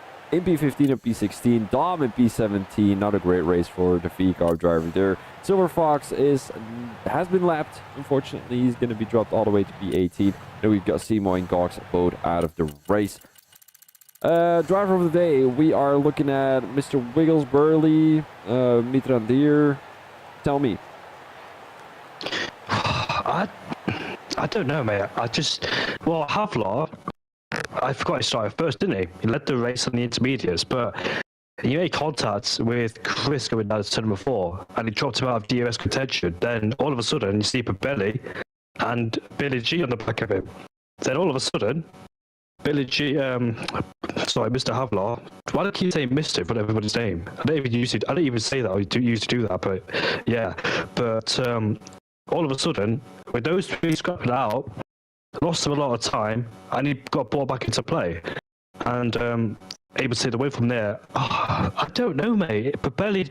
P15 and P16, Dom in P17, not a great race for the V-car driver there. Silver Fox has been lapped. Unfortunately, he's going to be dropped all the way to P18. Then we've got Seymour and Cox both out of the race. Driver of the day, we are looking at Mr. Wiggles, Burley, Mitrandir. Tell me. I don't know, mate. Havlar, I forgot he started first, didn't he? He led the race on the intermediates, but he made contact with Chris going down to turn number 4, and he dropped him out of DRS contention. Then all of a sudden, you see Pabelli and Billy G on the back of him. Then all of a sudden, Billy G, Mr. Havlar. Why do I keep saying Mr. for everybody's name? I don't even say that. I used to do that, but yeah. But all of a sudden, with those 3 scrapping out, lost him a lot of time, and he got brought back into play. And able to take the win from there. I don't know, mate. Pabelli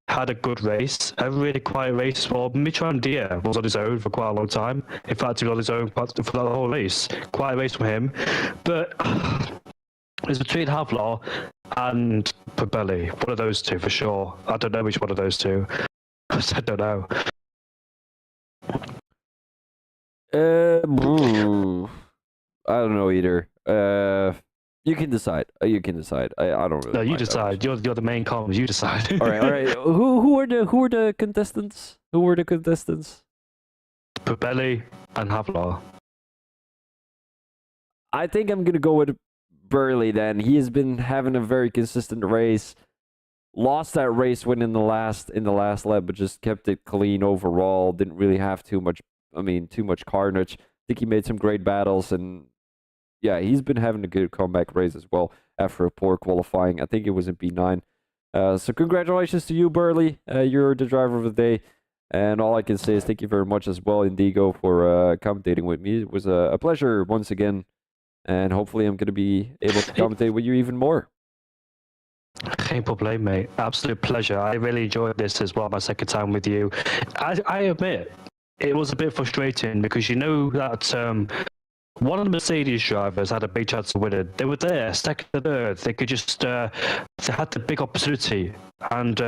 had a good race, a really quiet race as well. Mitrandir was on his own for quite a long time. In fact, he was on his own for the whole race. Quiet race from him. But it's between Havlar and Pabelli. One of those 2 for sure. I don't know which one of those 2. I don't know. I don't know either. You can decide. You can decide. I don't really. No, you decide. You're the main comms. You decide. All right. Who were the contestants? Who were the contestants? Pabelli and Havlar. I think I'm gonna go with Burley, then he has been having a very consistent race. Lost that race win in the last lap, but just kept it clean overall. Didn't really have too much carnage. I think he made some great battles, and yeah, he's been having a good comeback race as well after a poor qualifying. I think it was in P9. So congratulations to you, Burley. You're the driver of the day. And all I can say is thank you very much as well, Indigo, for commentating with me. It was a pleasure once again. And hopefully I'm going to be able to commentate with you even more. Geen probleem, mate. Absolute pleasure. I really enjoyed this as well, my second time with you. I admit, it was a bit frustrating because you know that one of the Mercedes drivers had a big chance of winning. They were there, second and third. They could just, they had the big opportunity. And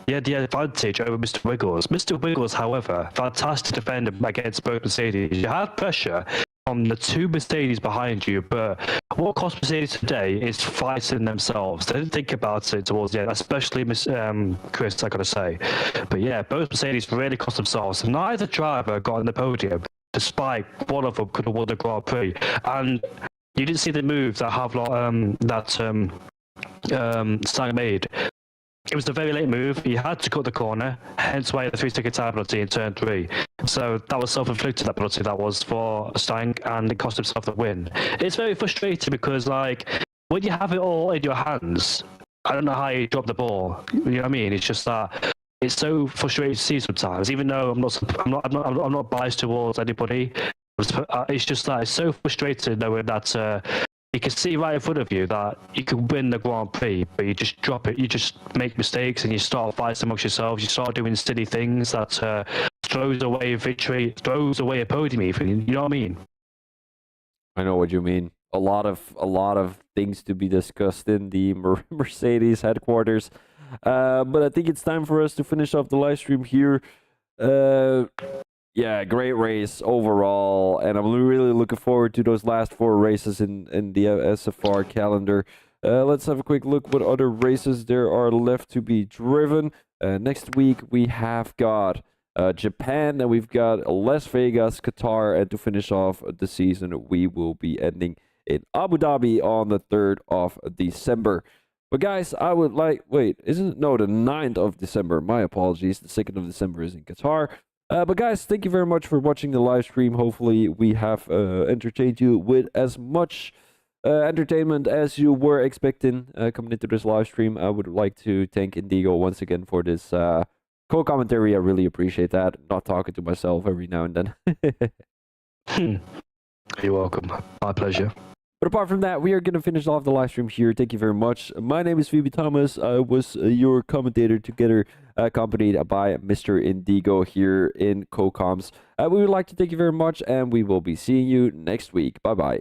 he had the advantage over Mr. Wiggles. Mr. Wiggles, however, fantastic defender against both Mercedes. You had pressure on the two Mercedes behind you, but what cost Mercedes today is fighting themselves. They didn't think about it towards the end, especially Chris, I gotta say. But yeah, both Mercedes really cost themselves. Neither driver got on the podium, despite one of them could have won the Grand Prix. And you didn't see the move that Stang made. It was a very late move. He had to cut the corner, hence why the 3-second time penalty in turn 3. So that was self-inflicted, that penalty that was for Stang, and it cost himself the win. It's very frustrating because, like, when you have it all in your hands, I don't know how you drop the ball. You know what I mean? It's just that it's so frustrating to see sometimes. Even though I'm not biased towards anybody, it's just that it's so frustrating knowing that. You can see right in front of you that you can win the Grand Prix, but you just drop it. You just make mistakes and you start fighting amongst yourselves. You start doing silly things that throws away a victory, throws away a podium even. You know what I mean? I know what you mean. A lot of things to be discussed in the Mercedes headquarters. But I think it's time for us to finish off the live stream here. Yeah, great race overall, and I'm really looking forward to those last 4 races in the SFR calendar. Let's have a quick look what other races there are left to be driven. Next week we have got Japan, and we've got Las Vegas, Qatar, and to finish off the season we will be ending in Abu Dhabi on the 3rd of December. But guys, I would like, the 9th of December, my apologies, the 2nd of December is in Qatar. But guys, thank you very much for watching the live stream. Hopefully we have entertained you with as much entertainment as you were expecting coming into this live stream. I would like to thank Indigo once again for this co-commentary. I really appreciate that. Not talking to myself every now and then. You're welcome. My pleasure. But apart from that, we are going to finish off the live stream here. Thank you very much. My name is Phoebe Thomas. I was your commentator, together accompanied by Mr. Indigo here in CoComs. We would like to thank you very much, and we will be seeing you next week. Bye-bye.